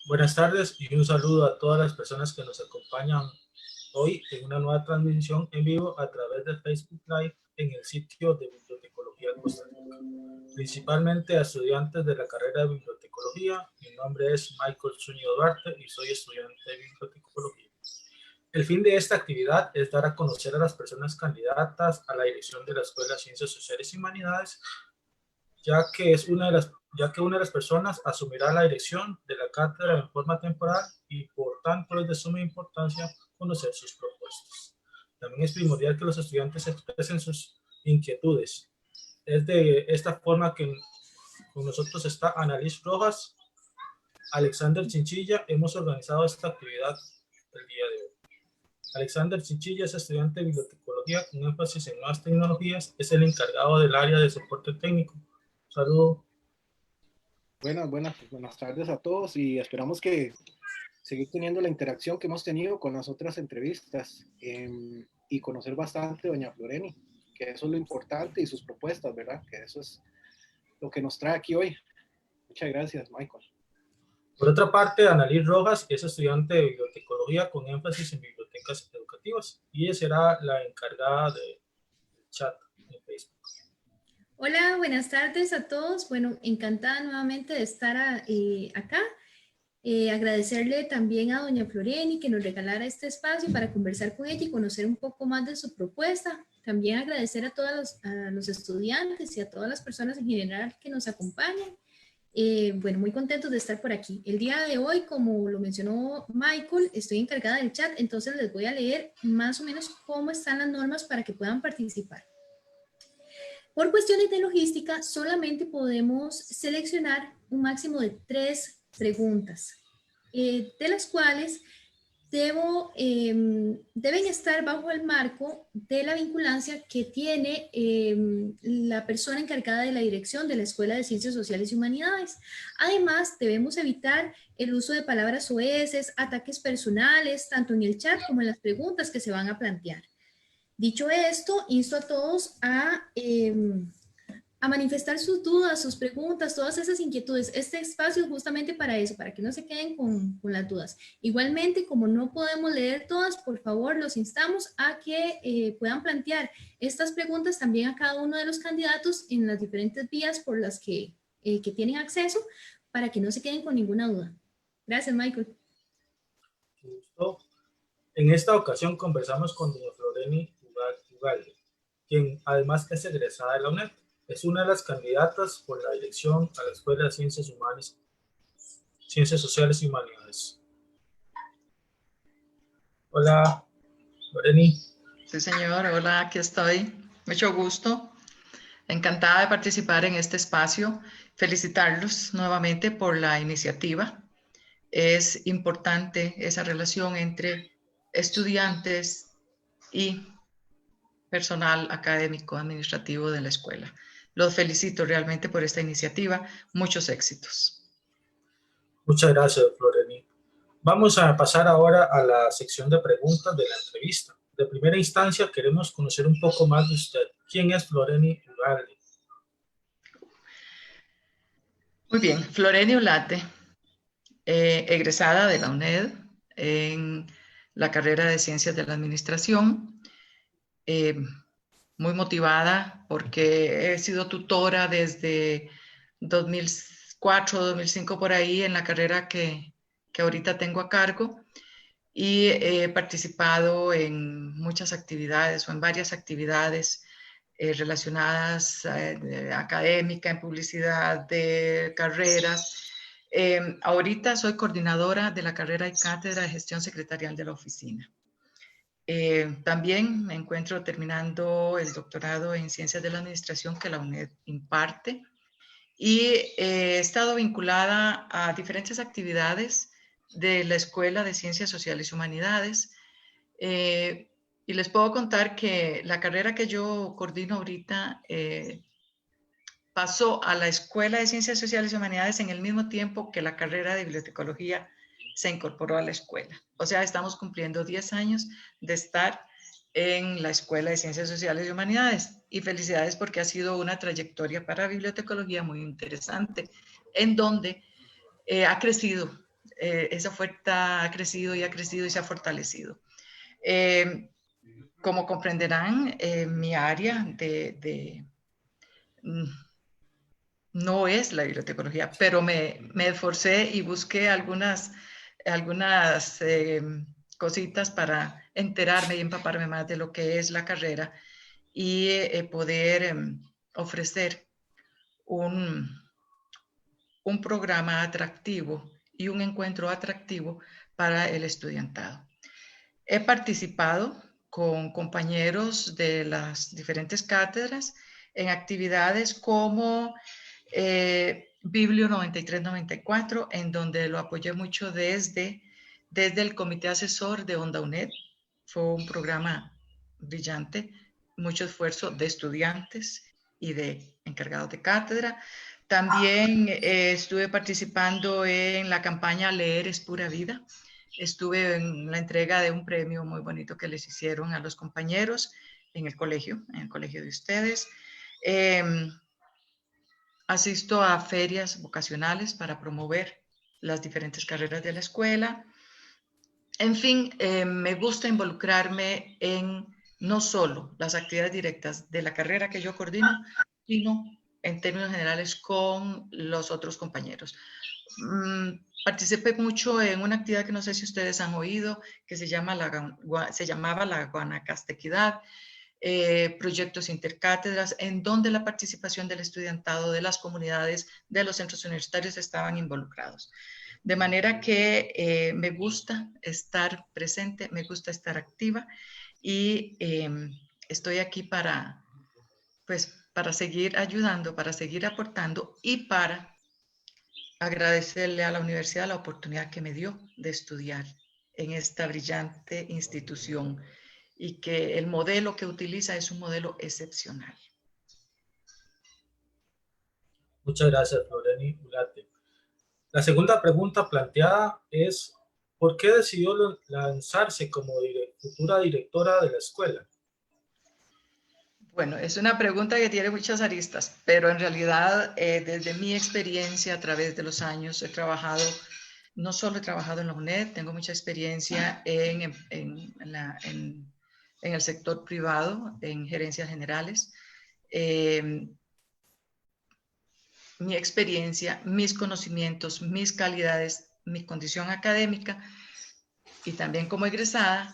Buenas tardes y un saludo a todas las personas que nos acompañan hoy en una nueva transmisión en vivo a través de Facebook Live en el sitio de Bibliotecología Costa Rica, principalmente a estudiantes de la carrera de Bibliotecología. Mi nombre es Michael Zúñiga Duarte y soy estudiante de Bibliotecología. El fin de esta actividad es dar a conocer a las personas candidatas a la dirección de la Escuela de Ciencias Sociales y Humanidades, ya que una de las personas asumirá la dirección de la cátedra en forma temporal y por tanto es de suma importancia conocer sus propuestas. También es primordial que los estudiantes expresen sus inquietudes. Es de esta forma que con nosotros está Annalise Rojas, Alexander Chinchilla. Hemos organizado esta actividad el día de hoy. Alexander Chinchilla es estudiante de bibliotecología con énfasis en nuevas tecnologías. Es el encargado del área de soporte técnico. Saludos. Buenas tardes a todos y esperamos que seguir teniendo la interacción que hemos tenido con las otras entrevistas y conocer bastante a doña Floreni, que eso es lo importante y sus propuestas, ¿verdad? Que eso es lo que nos trae aquí hoy. Muchas gracias, Michael. Por otra parte, Annalise Rojas es estudiante de bibliotecología con énfasis en bibliotecas educativas y ella será la encargada del chat en Facebook. Hola, buenas tardes a todos. Bueno, encantada nuevamente de estar acá. Agradecerle también a doña Floreni que nos regalara este espacio para conversar con ella y conocer un poco más de su propuesta. También agradecer a todos los estudiantes y a todas las personas en general que nos acompañan. Bueno, muy contentos de estar por aquí. El día de hoy, como lo mencionó Michael, estoy encargada del chat, entonces les voy a leer más o menos cómo están las normas para que puedan participar. Por cuestiones de logística, solamente podemos seleccionar un máximo de 3 preguntas, de las cuales deben estar bajo el marco de la vinculancia que tiene la persona encargada de la dirección de la Escuela de Ciencias Sociales y Humanidades. Además, debemos evitar el uso de palabras soeces, ataques personales, tanto en el chat como en las preguntas que se van a plantear. Dicho esto, insto a todos a manifestar sus dudas, sus preguntas, todas esas inquietudes. Este espacio es justamente para eso, para que no se queden con las dudas. Igualmente, como no podemos leer todas, por favor, los instamos a que puedan plantear estas preguntas también a cada uno de los candidatos en las diferentes vías por las que tienen acceso, para que no se queden con ninguna duda. Gracias, Michael. Justo. En esta ocasión conversamos con doña Floreni Ugalde, quien además es egresada de la UNED. Es una de las candidatas por la dirección a la Escuela de Ciencias Sociales y Humanidades. Hola, Floreni. Sí, señor. Hola, aquí estoy. Mucho gusto. Encantada de participar en este espacio. Felicitarlos nuevamente por la iniciativa. Es importante esa relación entre estudiantes y personal académico administrativo de la escuela. Los felicito realmente por esta iniciativa. Muchos éxitos. Muchas gracias, Floreni. Vamos a pasar ahora a la sección de preguntas de la entrevista. De primera instancia, queremos conocer un poco más de usted. ¿Quién es Floreni Ugalde? Muy bien, Floreni Ugalde, egresada de la UNED en la carrera de Ciencias de la Administración, muy motivada porque he sido tutora desde 2004, 2005 por ahí en la carrera que ahorita tengo a cargo y he participado en muchas actividades o en varias actividades relacionadas académica, en publicidad, de carreras. Ahorita soy coordinadora de la carrera y cátedra de gestión secretarial de la oficina. También me encuentro terminando el doctorado en Ciencias de la Administración que la UNED imparte y he estado vinculada a diferentes actividades de la Escuela de Ciencias Sociales y Humanidades. Y les puedo contar que la carrera que yo coordino ahorita pasó a la Escuela de Ciencias Sociales y Humanidades en el mismo tiempo que la carrera de bibliotecología se incorporó a la escuela. O sea, estamos cumpliendo 10 años de estar en la Escuela de Ciencias Sociales y Humanidades. Y felicidades porque ha sido una trayectoria para bibliotecología muy interesante, en donde ha crecido esa oferta ha crecido y se ha fortalecido. Como comprenderán, mi área no es la bibliotecología, pero me esforcé y busqué algunas cositas para enterarme y empaparme más de lo que es la carrera y poder ofrecer un programa atractivo y un encuentro atractivo para el estudiantado. He participado con compañeros de las diferentes cátedras en actividades como Biblio 93-94, en donde lo apoyé mucho desde el comité asesor de Onda UNED. Fue un programa brillante, mucho esfuerzo de estudiantes y de encargados de cátedra. También estuve participando en la campaña Leer es Pura Vida. Estuve en la entrega de un premio muy bonito que les hicieron a los compañeros en el colegio de ustedes. Asisto a ferias vocacionales para promover las diferentes carreras de la escuela. En fin, me gusta involucrarme en no solo las actividades directas de la carrera que yo coordino, sino en términos generales con los otros compañeros. Participé mucho en una actividad que no sé si ustedes han oído, que se llamaba la Guanacastequidad, proyectos intercátedras, en donde la participación del estudiantado, de las comunidades, de los centros universitarios estaban involucrados. De manera que me gusta estar presente, me gusta estar activa y estoy aquí para seguir ayudando, para seguir aportando y para agradecerle a la universidad la oportunidad que me dio de estudiar en esta brillante institución y que el modelo que utiliza es un modelo excepcional. Muchas gracias, Floreni Ulate. La segunda pregunta planteada es, ¿por qué decidió lanzarse como futura directora de la escuela? Bueno, es una pregunta que tiene muchas aristas, pero en realidad desde mi experiencia a través de los años no solo he trabajado en la UNED, tengo mucha experiencia en el sector privado, en gerencias generales. Mi experiencia, mis conocimientos, mis calidades, mi condición académica y también como egresada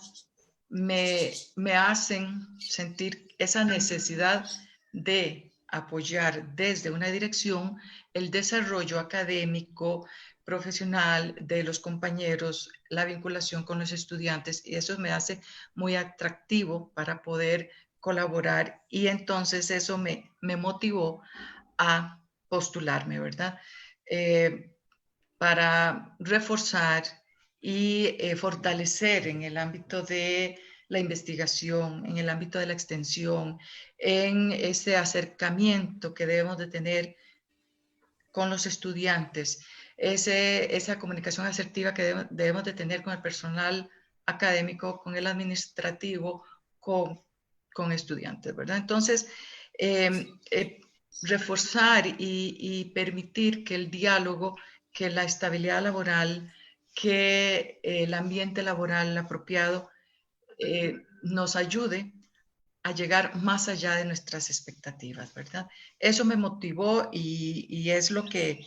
me hacen sentir esa necesidad de apoyar desde una dirección el desarrollo académico, profesional de los compañeros, la vinculación con los estudiantes, y eso me hace muy atractivo para poder colaborar, y entonces eso me motivó a postularme, ¿verdad? Para reforzar y fortalecer en el ámbito de la investigación, en el ámbito de la extensión, en ese acercamiento que debemos de tener con los estudiantes, esa comunicación asertiva que debemos de tener con el personal académico, con el administrativo, con estudiantes, ¿verdad? Entonces, reforzar y permitir que el diálogo, que la estabilidad laboral, que el ambiente laboral apropiado nos ayude a llegar más allá de nuestras expectativas, ¿verdad? Eso me motivó y es lo que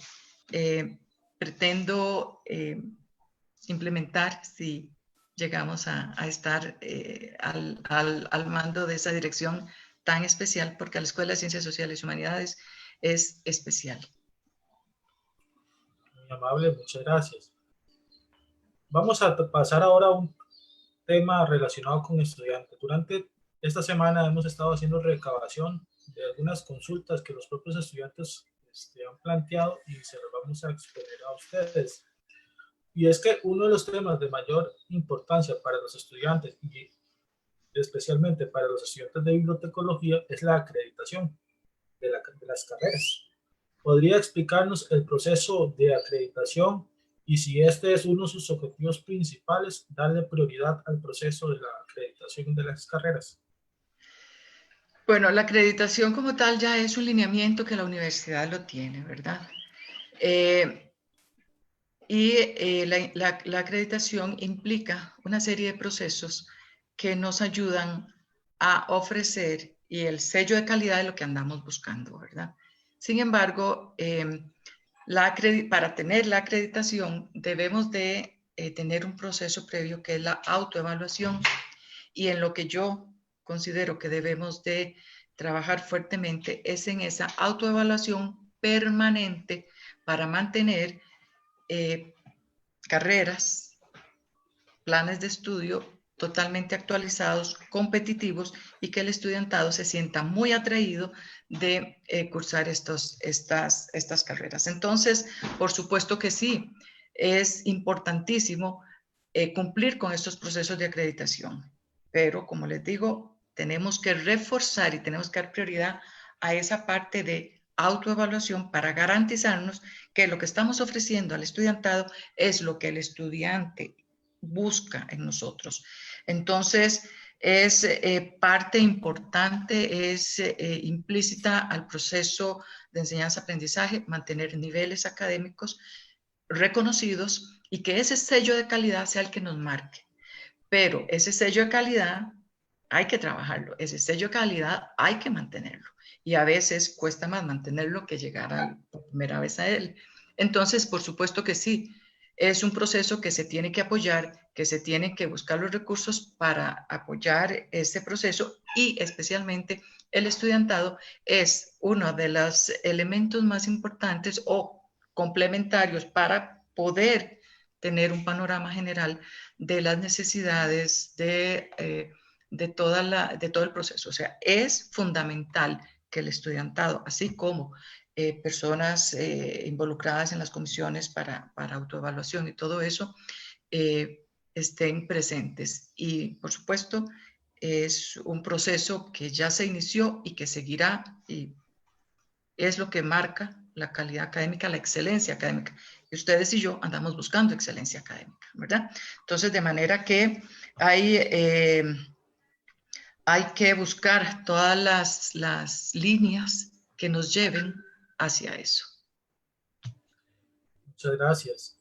pretendo implementar si llegamos a estar al mando de esa dirección tan especial, porque la Escuela de Ciencias Sociales y Humanidades es especial. Muy amable, muchas gracias. Vamos a pasar ahora a un tema relacionado con estudiantes. Durante esta semana hemos estado haciendo recabación de algunas consultas que los propios estudiantes han planteado y se los vamos a exponer a ustedes. Y es que uno de los temas de mayor importancia para los estudiantes y especialmente para los estudiantes de bibliotecología es la acreditación de las carreras. ¿Podría explicarnos el proceso de acreditación y si este es uno de sus objetivos principales, darle prioridad al proceso de la acreditación de las carreras? Bueno, la acreditación como tal ya es un lineamiento que la universidad lo tiene, ¿verdad? Y la acreditación implica una serie de procesos que nos ayudan a ofrecer, y el sello de calidad es lo que andamos buscando, ¿verdad? Sin embargo, para tener la acreditación debemos de tener un proceso previo que es la autoevaluación, y en lo que yo considero que debemos de trabajar fuertemente es en esa autoevaluación permanente para mantener carreras, planes de estudio totalmente actualizados, competitivos, y que el estudiantado se sienta muy atraído de cursar estas carreras. Entonces, por supuesto que sí, es importantísimo cumplir con estos procesos de acreditación, pero como les digo, tenemos que reforzar y tenemos que dar prioridad a esa parte de autoevaluación para garantizarnos que lo que estamos ofreciendo al estudiantado es lo que el estudiante busca en nosotros. Entonces, es parte importante, es implícita al proceso de enseñanza-aprendizaje, mantener niveles académicos reconocidos y que ese sello de calidad sea el que nos marque. Pero ese sello de calidad hay que trabajarlo, ese sello de calidad hay que mantenerlo. Y a veces cuesta más mantenerlo que llegar por primera vez a él. Entonces, por supuesto que sí, es un proceso que se tiene que apoyar, que se tienen que buscar los recursos para apoyar este proceso, y especialmente el estudiantado es uno de los elementos más importantes o complementarios para poder tener un panorama general de las necesidades de todo el proceso. O sea, es fundamental que el estudiantado, así como personas involucradas en las comisiones para autoevaluación y todo eso, estén presentes. Y, por supuesto, es un proceso que ya se inició y que seguirá, y es lo que marca la calidad académica, la excelencia académica. Y ustedes y yo andamos buscando excelencia académica, ¿verdad? Entonces, de manera que hay que buscar todas las líneas que nos lleven hacia eso. Muchas gracias.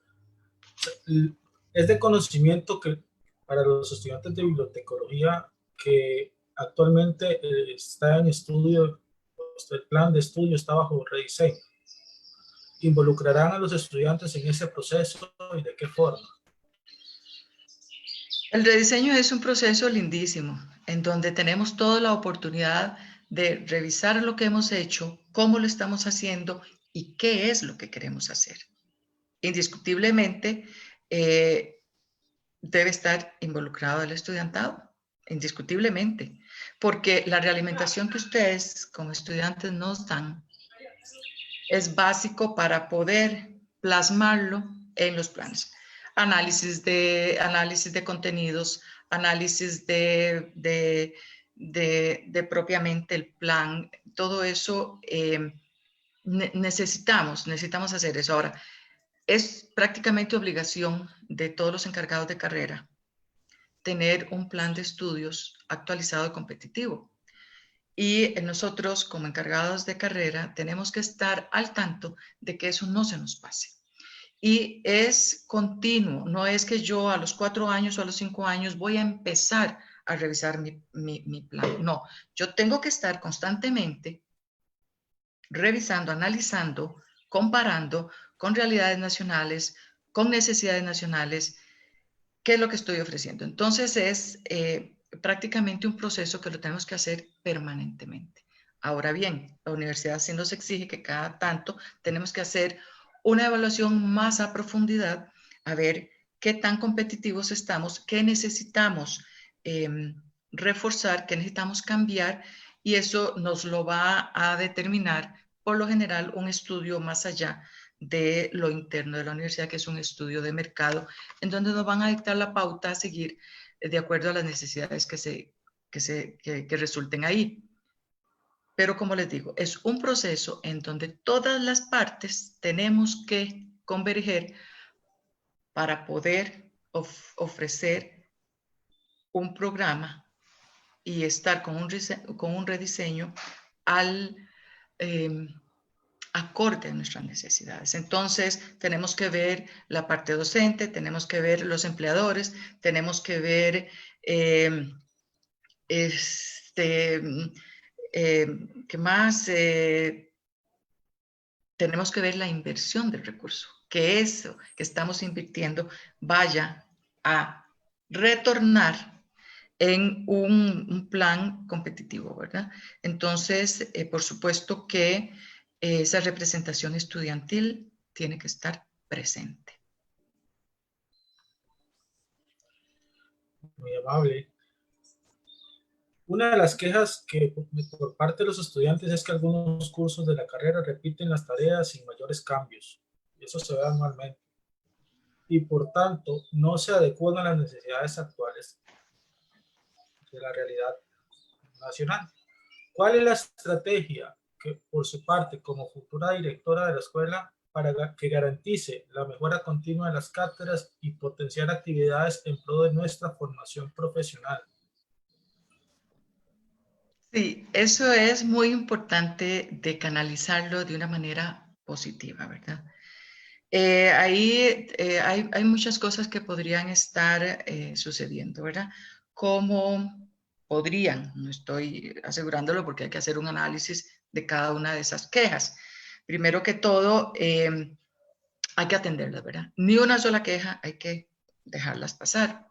Es de conocimiento que para los estudiantes de bibliotecología que actualmente está en estudio, el plan de estudio está bajo rediseño. ¿Involucrarán a los estudiantes en ese proceso y de qué forma? El rediseño es un proceso lindísimo, en donde tenemos toda la oportunidad de revisar lo que hemos hecho, cómo lo estamos haciendo y qué es lo que queremos hacer. Indiscutiblemente, debe estar involucrado el estudiantado, indiscutiblemente, porque la realimentación que ustedes como estudiantes nos dan es básico para poder plasmarlo en los planes. Análisis de contenidos, análisis de propiamente el plan, todo eso necesitamos hacer eso. Ahora, es prácticamente obligación de todos los encargados de carrera tener un plan de estudios actualizado y competitivo. Y nosotros, como encargados de carrera, tenemos que estar al tanto de que eso no se nos pase. Y es continuo, no es que yo a los 4 años o a los 5 años voy a empezar a revisar mi plan. No, yo tengo que estar constantemente revisando, analizando, comparando con realidades nacionales, con necesidades nacionales, qué es lo que estoy ofreciendo. Entonces es prácticamente un proceso que lo tenemos que hacer permanentemente. Ahora bien, la universidad sí nos exige que cada tanto tenemos que hacer una evaluación más a profundidad, a ver qué tan competitivos estamos, qué necesitamos reforzar, qué necesitamos cambiar, y eso nos lo va a determinar por lo general un estudio más allá de lo interno de la universidad, que es un estudio de mercado, en donde nos van a dictar la pauta a seguir de acuerdo a las necesidades que resulten ahí. Pero como les digo, es un proceso en donde todas las partes tenemos que converger para poder ofrecer un programa y estar con un rediseño acorde a nuestras necesidades. Entonces, tenemos que ver la parte docente, tenemos que ver los empleadores, tenemos que ver ¿qué más? Tenemos que ver la inversión del recurso, que eso que estamos invirtiendo vaya a retornar en un plan competitivo, ¿verdad? Entonces, por supuesto que esa representación estudiantil tiene que estar presente. Muy amable. Una de las quejas que por parte de los estudiantes es que algunos cursos de la carrera repiten las tareas sin mayores cambios. Y eso se ve anualmente. Y por tanto, no se adecuan a las necesidades actuales de la realidad nacional. ¿Cuál es la estrategia que, por su parte, como futura directora de la escuela, para que garantice la mejora continua de las cátedras y potenciar actividades en pro de nuestra formación profesional? Sí, eso es muy importante de canalizarlo de una manera positiva, ¿verdad? Hay muchas cosas que podrían estar sucediendo, ¿verdad? Como podrían, no estoy asegurándolo porque hay que hacer un análisis de cada una de esas quejas. Primero que todo, hay que atenderlas, ¿verdad? Ni una sola queja hay que dejarlas pasar.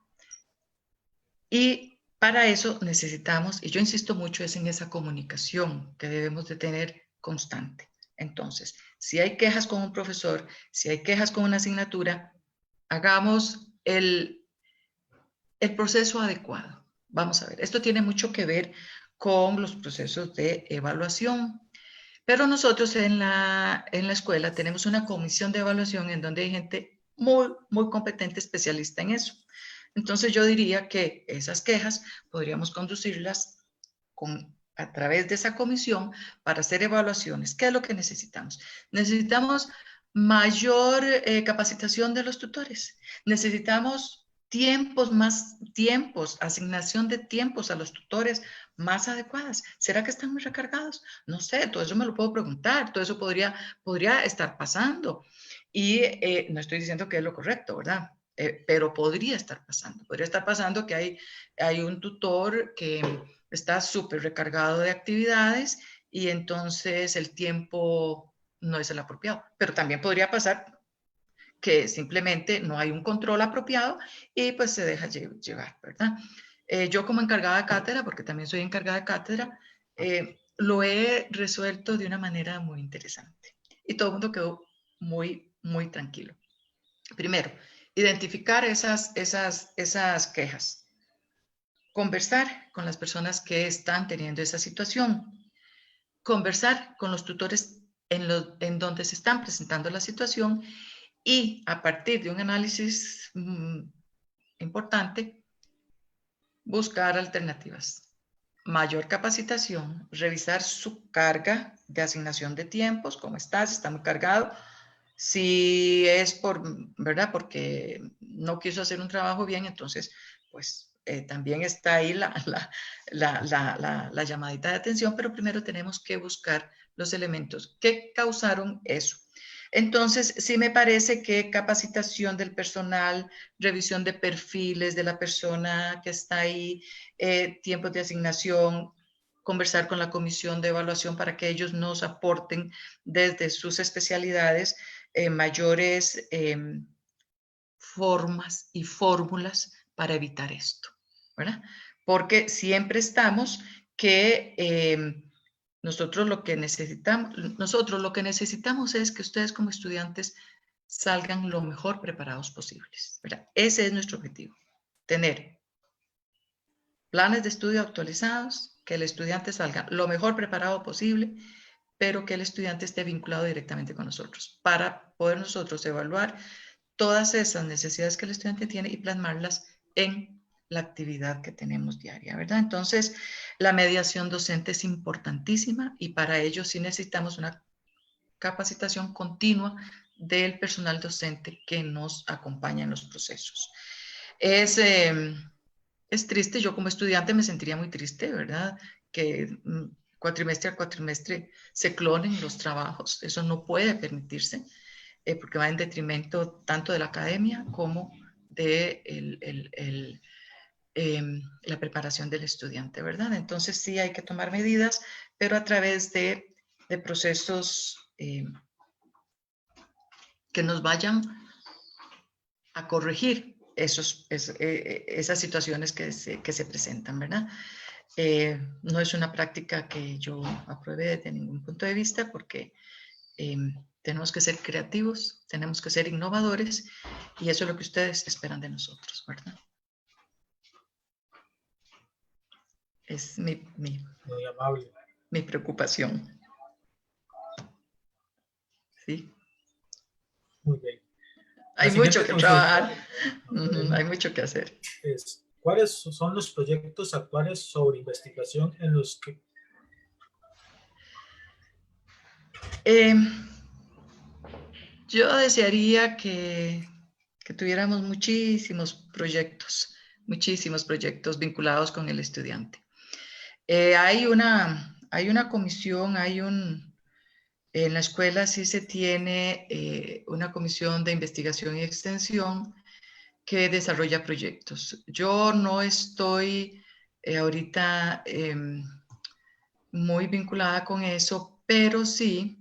Y para eso necesitamos, y yo insisto mucho, es en esa comunicación que debemos de tener constante. Entonces, si hay quejas con un profesor, si hay quejas con una asignatura, hagamos el proceso adecuado. Vamos a ver, esto tiene mucho que ver con los procesos de evaluación, pero nosotros en la escuela tenemos una comisión de evaluación en donde hay gente muy competente, especialista en eso. Entonces yo diría que esas quejas podríamos conducirlas a través de esa comisión para hacer evaluaciones. ¿Qué es lo que necesitamos? Necesitamos mayor capacitación de los tutores. Necesitamos más tiempos, asignación de tiempos a los tutores más adecuadas. ¿Será que están muy recargados? No sé, todo eso me lo puedo preguntar, todo eso podría estar pasando. Y no estoy diciendo que es lo correcto, ¿verdad? Pero podría estar pasando que hay un tutor que está súper recargado de actividades y entonces el tiempo no es el apropiado. Pero también podría pasar que simplemente no hay un control apropiado y pues se deja llevar, ¿verdad? Yo como encargada de cátedra, porque también soy encargada de cátedra, lo he resuelto de una manera muy interesante y todo el mundo quedó muy tranquilo. Primero, identificar esas quejas. Conversar con las personas que están teniendo esa situación. Conversar con los tutores en donde se están presentando la situación y a partir de un análisis importante, buscar alternativas. Mayor capacitación, revisar su carga de asignación de tiempos, cómo está, si está muy cargado, si es ¿verdad? Porque no quiso hacer un trabajo bien, entonces, pues también está ahí la llamadita de atención, pero primero tenemos que buscar los elementos que causaron eso. Entonces, sí me parece que capacitación del personal, revisión de perfiles de la persona que está ahí, tiempos de asignación, conversar con la comisión de evaluación para que ellos nos aporten desde sus especialidades mayores formas y fórmulas para evitar esto, ¿verdad? Porque siempre estamos que nosotros lo que necesitamos es que ustedes como estudiantes salgan lo mejor preparados posibles, ¿verdad? Ese es nuestro objetivo, tener planes de estudio actualizados, que el estudiante salga lo mejor preparado posible, pero que el estudiante esté vinculado directamente con nosotros para poder nosotros evaluar todas esas necesidades que el estudiante tiene y plasmarlas en la actividad que tenemos diaria, ¿verdad? Entonces, la mediación docente es importantísima y para ello sí necesitamos una capacitación continua del personal docente que nos acompaña en los procesos. Es triste, yo como estudiante me sentiría muy triste, ¿verdad? Que cuatrimestre a cuatrimestre se clonen los trabajos. Eso no puede permitirse porque va en detrimento tanto de la academia como de la preparación del estudiante, ¿verdad? Entonces sí hay que tomar medidas, pero a través de procesos que nos vayan a corregir esas situaciones que se presentan, ¿verdad? No es una práctica que yo apruebe desde ningún punto de vista porque tenemos que ser creativos, tenemos que ser innovadores y eso es lo que ustedes esperan de nosotros, ¿verdad? Es Muy amable. mi preocupación. ¿Sí? Muy bien. Hay mucho que trabajar, hay mucho que hacer. ¿Cuáles son los proyectos actuales sobre investigación en los que... Yo desearía que tuviéramos muchísimos proyectos vinculados con el estudiante. Hay una comisión, en la escuela sí se tiene una comisión de investigación y extensión que desarrolla proyectos. Yo no estoy ahorita muy vinculada con eso, pero sí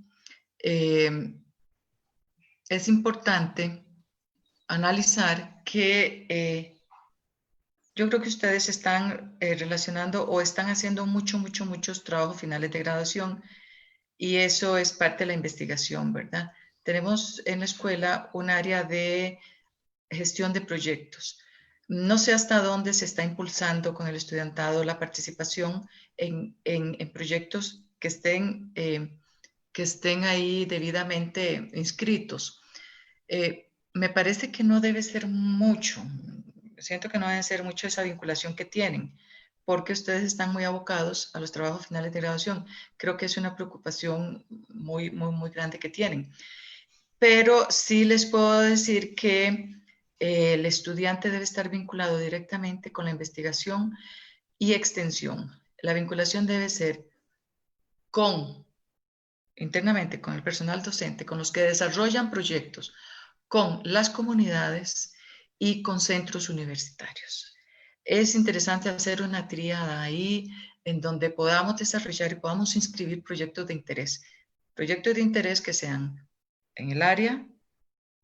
es importante analizar que yo creo que ustedes están relacionando o están haciendo muchos trabajos finales de graduación y eso es parte de la investigación, ¿verdad? Tenemos en la escuela un área de gestión de proyectos. No sé hasta dónde se está impulsando con el estudiantado la participación en proyectos que estén ahí debidamente inscritos. Me parece que no debe ser mucho, siento que no debe ser mucho esa vinculación que tienen, porque ustedes están muy abocados a los trabajos finales de graduación. Creo que es una preocupación muy grande que tienen. Pero sí les puedo decir que el estudiante debe estar vinculado directamente con la investigación y extensión. La vinculación debe ser internamente con el personal docente, con los que desarrollan proyectos, con las comunidades y con centros universitarios. Es interesante hacer una tríada ahí en donde podamos desarrollar y podamos inscribir proyectos de interés que sean en el área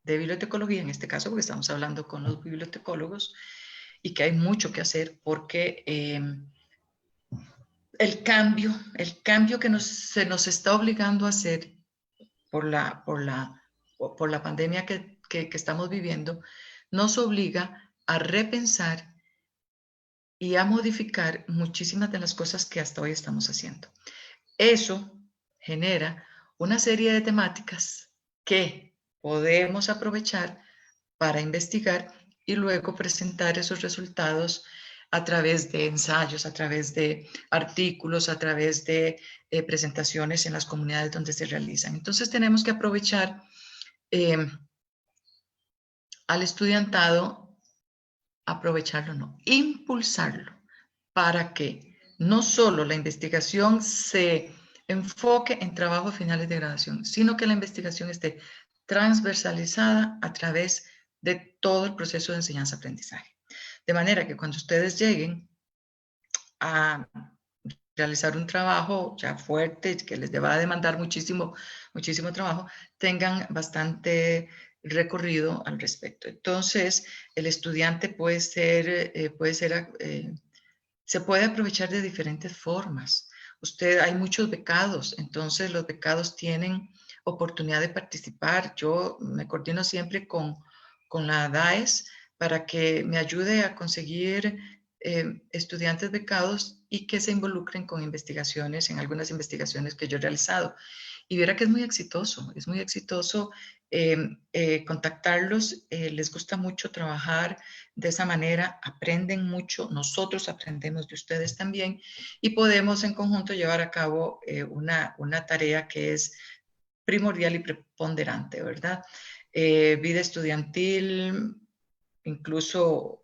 de bibliotecología, en este caso, porque estamos hablando con los bibliotecólogos, y que hay mucho que hacer porque el cambio que se nos está obligando a hacer por la pandemia que estamos viviendo, nos obliga a repensar y a modificar muchísimas de las cosas que hasta hoy estamos haciendo. Eso genera una serie de temáticas que podemos aprovechar para investigar y luego presentar esos resultados a través de ensayos, a través de artículos, a través de presentaciones en las comunidades donde se realizan. Entonces tenemos que aprovechar al estudiantado, impulsarlo para que no solo la investigación se enfoque en trabajos finales de graduación, sino que la investigación esté transversalizada a través de todo el proceso de enseñanza-aprendizaje. De manera que cuando ustedes lleguen a realizar un trabajo ya fuerte, que les va a demandar muchísimo trabajo, tengan bastante recorrido al respecto. Entonces, el estudiante se puede aprovechar de diferentes formas. Hay muchos becados, entonces los becados tienen oportunidad de participar. Yo me coordino siempre con la DAES para que me ayude a conseguir estudiantes becados y que se involucren con investigaciones, en algunas investigaciones que yo he realizado. Y verá que es muy exitoso contactarlos, les gusta mucho trabajar de esa manera, aprenden mucho, nosotros aprendemos de ustedes también y podemos en conjunto llevar a cabo una tarea que es primordial y preponderante, ¿verdad? Vida estudiantil, incluso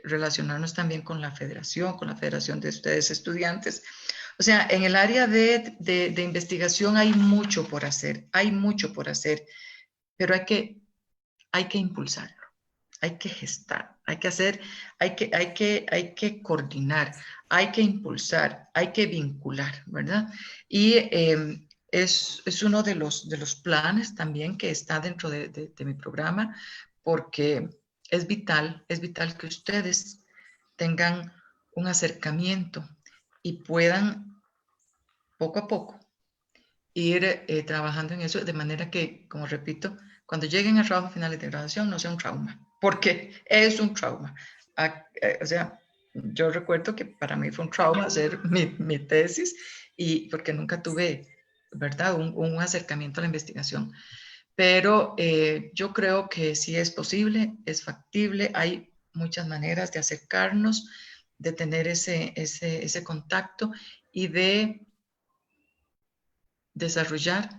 relacionarnos también con la federación de ustedes estudiantes, O sea, en el área de investigación hay mucho por hacer, pero hay que impulsarlo, hay que gestar, hay que hacer, hay que coordinar, hay que impulsar, hay que vincular, ¿verdad? Y es uno de los planes también que está dentro de mi programa, porque es vital que ustedes tengan un acercamiento y puedan poco a poco ir trabajando en eso de manera que, como repito, cuando lleguen a trabajo finales de graduación no sea un trauma, porque es un trauma. O sea, yo recuerdo que para mí fue un trauma hacer mi tesis y porque nunca tuve, ¿verdad?, un acercamiento a la investigación. Pero yo creo que sí es posible, es factible, hay muchas maneras de acercarnos, de tener ese contacto y de desarrollar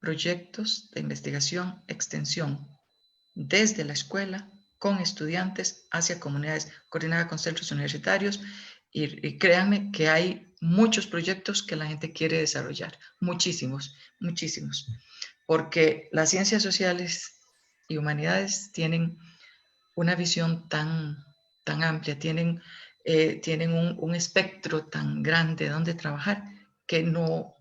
proyectos de investigación, extensión, desde la escuela, con estudiantes, hacia comunidades, coordinada con centros universitarios, y créanme que hay muchos proyectos que la gente quiere desarrollar, muchísimos, porque las ciencias sociales y humanidades tienen una visión tan amplia, tienen un espectro tan grande donde trabajar que no,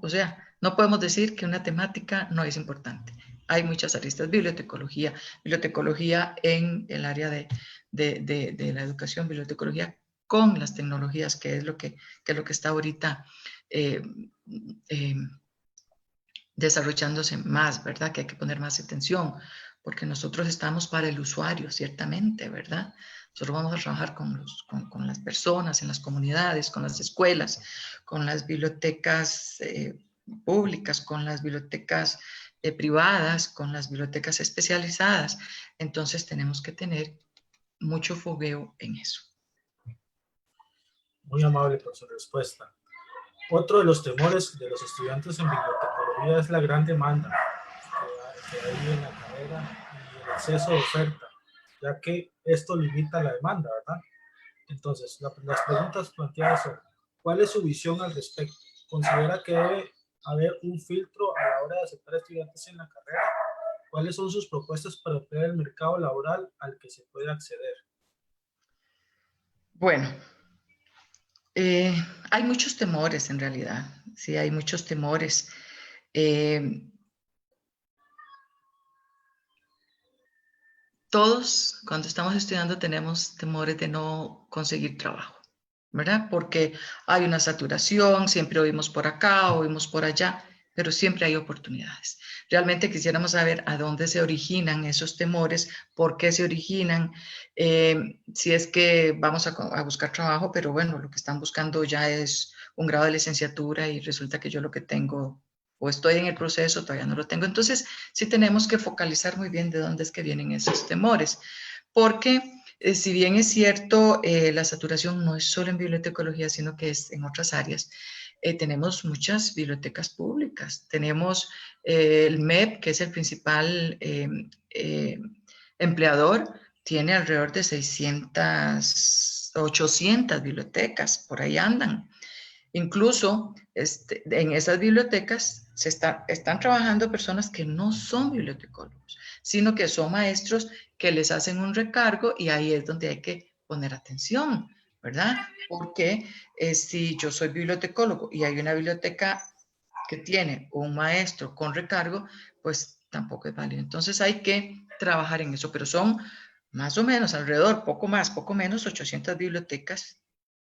o sea, no podemos decir que una temática no es importante. Hay muchas aristas, bibliotecología en el área de la educación, bibliotecología con las tecnologías, que es lo que está ahorita desarrollándose más, ¿verdad? Que hay que poner más atención, porque nosotros estamos para el usuario, ciertamente, ¿verdad? Nosotros vamos a trabajar con las personas, en las comunidades, con las escuelas, con las bibliotecas públicas, con las bibliotecas privadas, con las bibliotecas especializadas. Entonces tenemos que tener mucho fogueo en eso. Muy amable por su respuesta. Otro de los temores de los estudiantes en bibliotecología es la gran demanda que hay en la carrera y el exceso de oferta, ya que esto limita la demanda, ¿verdad? Entonces, las preguntas planteadas son, ¿cuál es su visión al respecto? ¿Considera que debe haber un filtro a la hora de aceptar estudiantes en la carrera? ¿Cuáles son sus propuestas para obtener el mercado laboral al que se puede acceder? Bueno, hay muchos temores en realidad, sí, hay muchos temores. Todos, cuando estamos estudiando, tenemos temores de no conseguir trabajo, ¿verdad? Porque hay una saturación, siempre oímos por acá, oímos por allá, pero siempre hay oportunidades. Realmente quisiéramos saber a dónde se originan esos temores, por qué se originan, si es que vamos a buscar trabajo, pero bueno, lo que están buscando ya es un grado de licenciatura y resulta que yo lo que tengo o estoy en el proceso, todavía no lo tengo. Entonces, sí tenemos que focalizar muy bien de dónde es que vienen esos temores, porque si bien es cierto, la saturación no es solo en bibliotecología, sino que es en otras áreas. Tenemos muchas bibliotecas públicas, tenemos el MEP, que es el principal empleador, tiene alrededor de 600, 800 bibliotecas, por ahí andan. Incluso en esas bibliotecas están trabajando personas que no son bibliotecólogos, sino que son maestros que les hacen un recargo y ahí es donde hay que poner atención, ¿verdad? Porque si yo soy bibliotecólogo y hay una biblioteca que tiene un maestro con recargo, pues tampoco es válido. Entonces hay que trabajar en eso, pero son más o menos alrededor, poco más, poco menos, 800 bibliotecas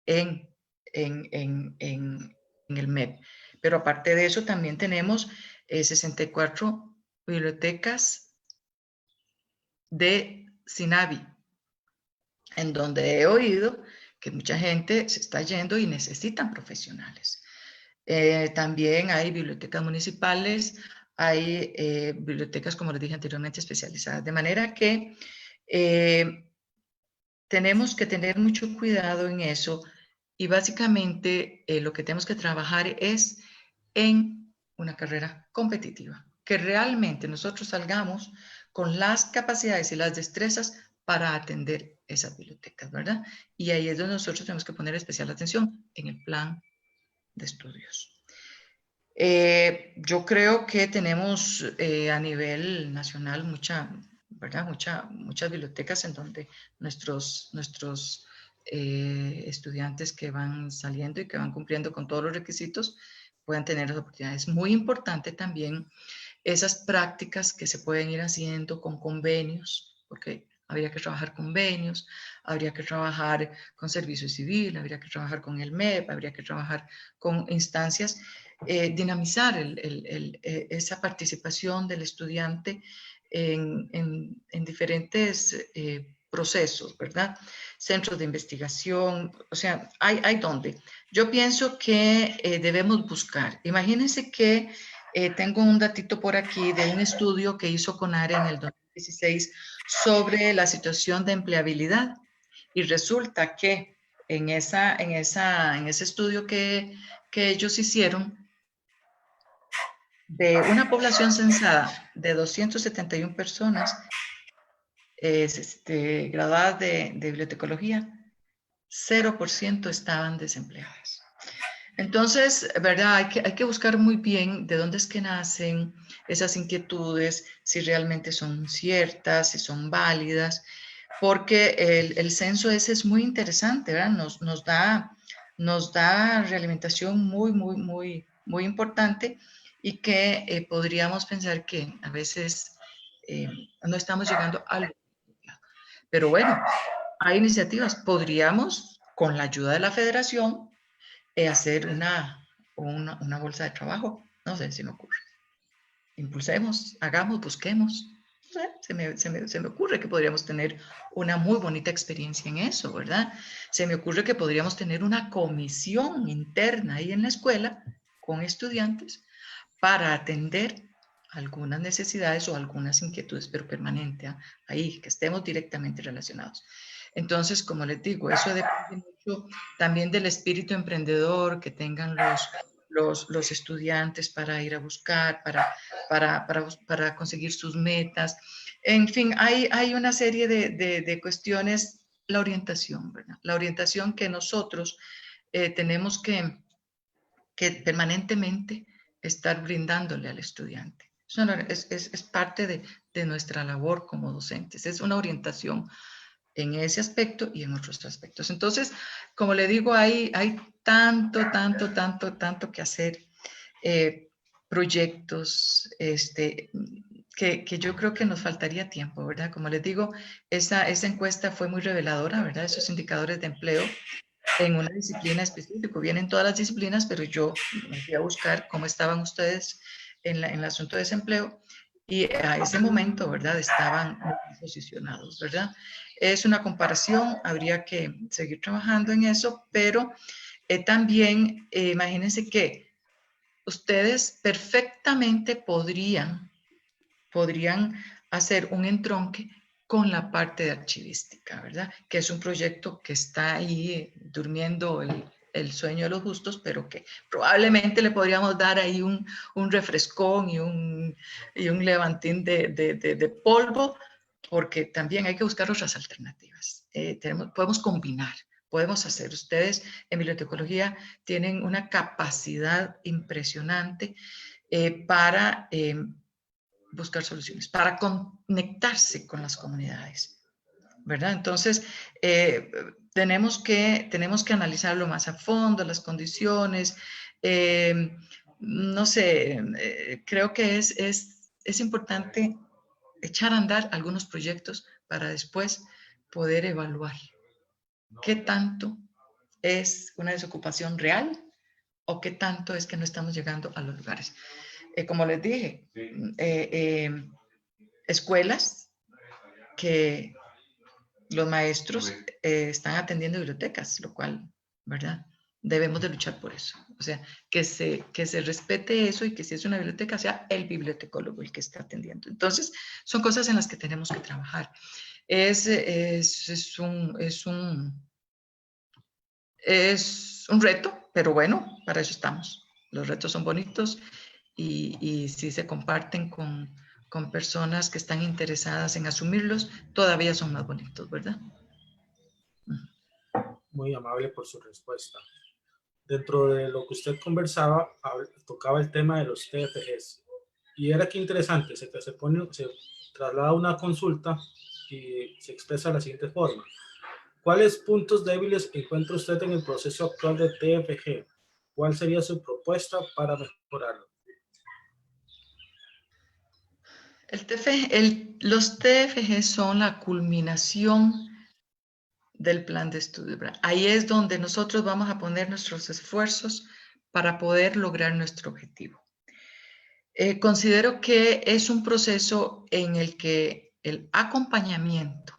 en el MEP. Pero aparte de eso, también tenemos 64 bibliotecas de SINAVI, en donde he oído que mucha gente se está yendo y necesitan profesionales. También hay bibliotecas municipales, hay bibliotecas, como les dije anteriormente, especializadas. De manera que tenemos que tener mucho cuidado en eso. Y básicamente lo que tenemos que trabajar es en una carrera competitiva, que realmente nosotros salgamos con las capacidades y las destrezas para atender esas bibliotecas, ¿verdad? Y ahí es donde nosotros tenemos que poner especial atención en el plan de estudios. Yo creo que tenemos a nivel nacional muchas bibliotecas en donde nuestros estudiantes que van saliendo y que van cumpliendo con todos los requisitos puedan tener las oportunidades. Muy importante también esas prácticas que se pueden ir haciendo con convenios, porque habría que trabajar convenios, habría que trabajar con Servicio Civil, habría que trabajar con el MEP, habría que trabajar con instancias, dinamizar esa participación del estudiante en diferentes procesos, ¿verdad? Centros de investigación, o sea, hay donde. Yo pienso que debemos buscar. Imagínense que tengo un datito por aquí de un estudio que hizo CONARE en el 2016 sobre la situación de empleabilidad y resulta que en ese estudio que ellos hicieron, de una población censada de 271 personas graduadas de bibliotecología, 0% estaban desempleadas. Entonces, ¿verdad? Hay que buscar muy bien de dónde es que nacen esas inquietudes, si realmente son ciertas, si son válidas, porque el censo ese es muy interesante, ¿verdad? Nos da realimentación muy importante y que podríamos pensar que a veces no estamos llegando a lo. Pero bueno, hay iniciativas. Podríamos, con la ayuda de la federación, hacer una bolsa de trabajo. No sé, si me ocurre. Impulsemos, hagamos, busquemos. No sé, se me ocurre que podríamos tener una muy bonita experiencia en eso, ¿verdad? Se me ocurre que podríamos tener una comisión interna ahí en la escuela con estudiantes para atender algunas necesidades o algunas inquietudes, pero permanente, ahí, que estemos directamente relacionados. Entonces, como les digo, eso depende mucho también del espíritu emprendedor que tengan los estudiantes para ir a buscar, para conseguir sus metas. En fin, hay una serie de cuestiones, la orientación, ¿verdad? La orientación que nosotros tenemos que permanentemente estar brindándole al estudiante. Eso es parte de nuestra labor como docentes, es una orientación en ese aspecto y en otros aspectos. Entonces, como le digo, hay tanto que hacer, proyectos, que yo creo que nos faltaría tiempo, ¿verdad? Como les digo, esa encuesta fue muy reveladora, ¿verdad? Esos indicadores de empleo en una disciplina específica. Vienen todas las disciplinas, pero yo me fui a buscar cómo estaban ustedes en el asunto de desempleo y a ese momento, ¿verdad? Estaban muy posicionados, ¿verdad? Es una comparación, habría que seguir trabajando en eso, pero también imagínense que ustedes perfectamente podrían hacer un entronque con la parte de archivística, ¿verdad? Que es un proyecto que está ahí durmiendo el sueño de los justos, pero que probablemente le podríamos dar ahí un refrescón y un levantín de polvo, porque también hay que buscar otras alternativas. Podemos combinar, podemos hacer. Ustedes en bibliotecología tienen una capacidad impresionante para buscar soluciones, para conectarse con las comunidades, ¿verdad? Entonces, tenemos que analizarlo más a fondo, las condiciones, no sé, creo que es importante echar a andar algunos proyectos para después poder evaluar qué tanto es una desocupación real o qué tanto es que no estamos llegando a los lugares. Como les dije, escuelas que los maestros están atendiendo bibliotecas, lo cual, ¿verdad? Debemos de luchar por eso. O sea, que se respete eso y que si es una biblioteca sea el bibliotecólogo el que está atendiendo. Entonces, son cosas en las que tenemos que trabajar. Es un reto, pero bueno, para eso estamos. Los retos son bonitos y si se comparten con con personas que están interesadas en asumirlos, todavía son más bonitos, ¿verdad? Muy amable por su respuesta. Dentro de lo que usted conversaba, tocaba el tema de los TFGs. Y era que interesante, se traslada una consulta y se expresa de la siguiente forma. ¿Cuáles puntos débiles encuentra usted en el proceso actual de TFG? ¿Cuál sería su propuesta para mejorarlo? Los TFG son la culminación del plan de estudio, ¿verdad? Ahí es donde nosotros vamos a poner nuestros esfuerzos para poder lograr nuestro objetivo. Considero que es un proceso en el que el acompañamiento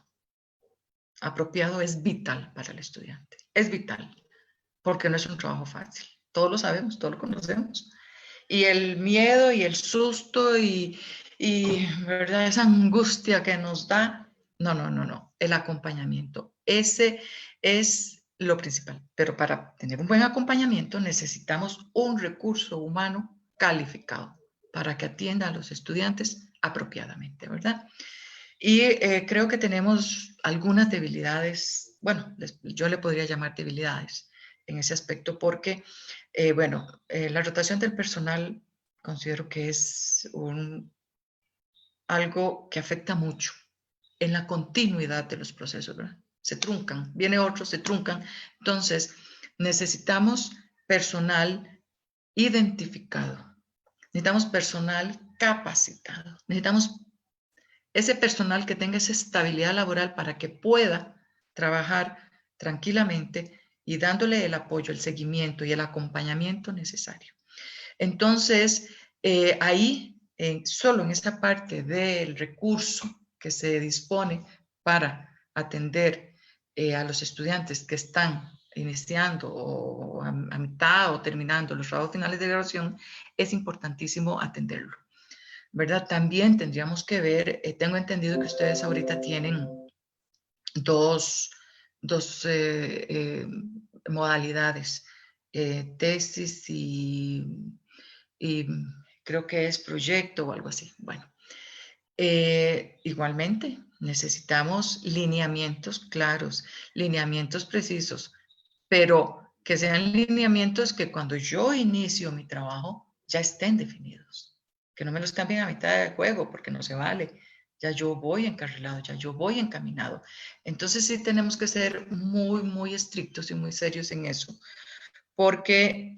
apropiado es vital para el estudiante. Es vital, porque no es un trabajo fácil. Todos lo sabemos, todos lo conocemos. Y el miedo y el susto y ¿verdad? Esa angustia que nos da, no. El acompañamiento, ese es lo principal. Pero para tener un buen acompañamiento necesitamos un recurso humano calificado para que atienda a los estudiantes apropiadamente, ¿verdad? Y creo que tenemos algunas debilidades, bueno, yo le podría llamar debilidades en ese aspecto porque, la rotación del personal considero que es algo que afecta mucho en la continuidad de los procesos, ¿verdad? Se truncan, viene otro, se truncan. Entonces, necesitamos personal identificado, necesitamos personal capacitado, necesitamos ese personal que tenga esa estabilidad laboral para que pueda trabajar tranquilamente y dándole el apoyo, el seguimiento y el acompañamiento necesario. Entonces, solo en esta parte del recurso que se dispone para atender a los estudiantes que están iniciando o a mitad o terminando los trabajos finales de graduación, es importantísimo atenderlo, ¿verdad? También tendríamos que ver, tengo entendido que ustedes ahorita tienen dos modalidades, tesis y creo que es proyecto o algo así. Bueno, igualmente necesitamos lineamientos claros, lineamientos precisos, pero que sean lineamientos que cuando yo inicio mi trabajo ya estén definidos, que no me los cambien a mitad de juego porque no se vale. Ya yo voy encarrilado, ya yo voy encaminado. Entonces sí tenemos que ser muy, muy estrictos y muy serios en eso, porque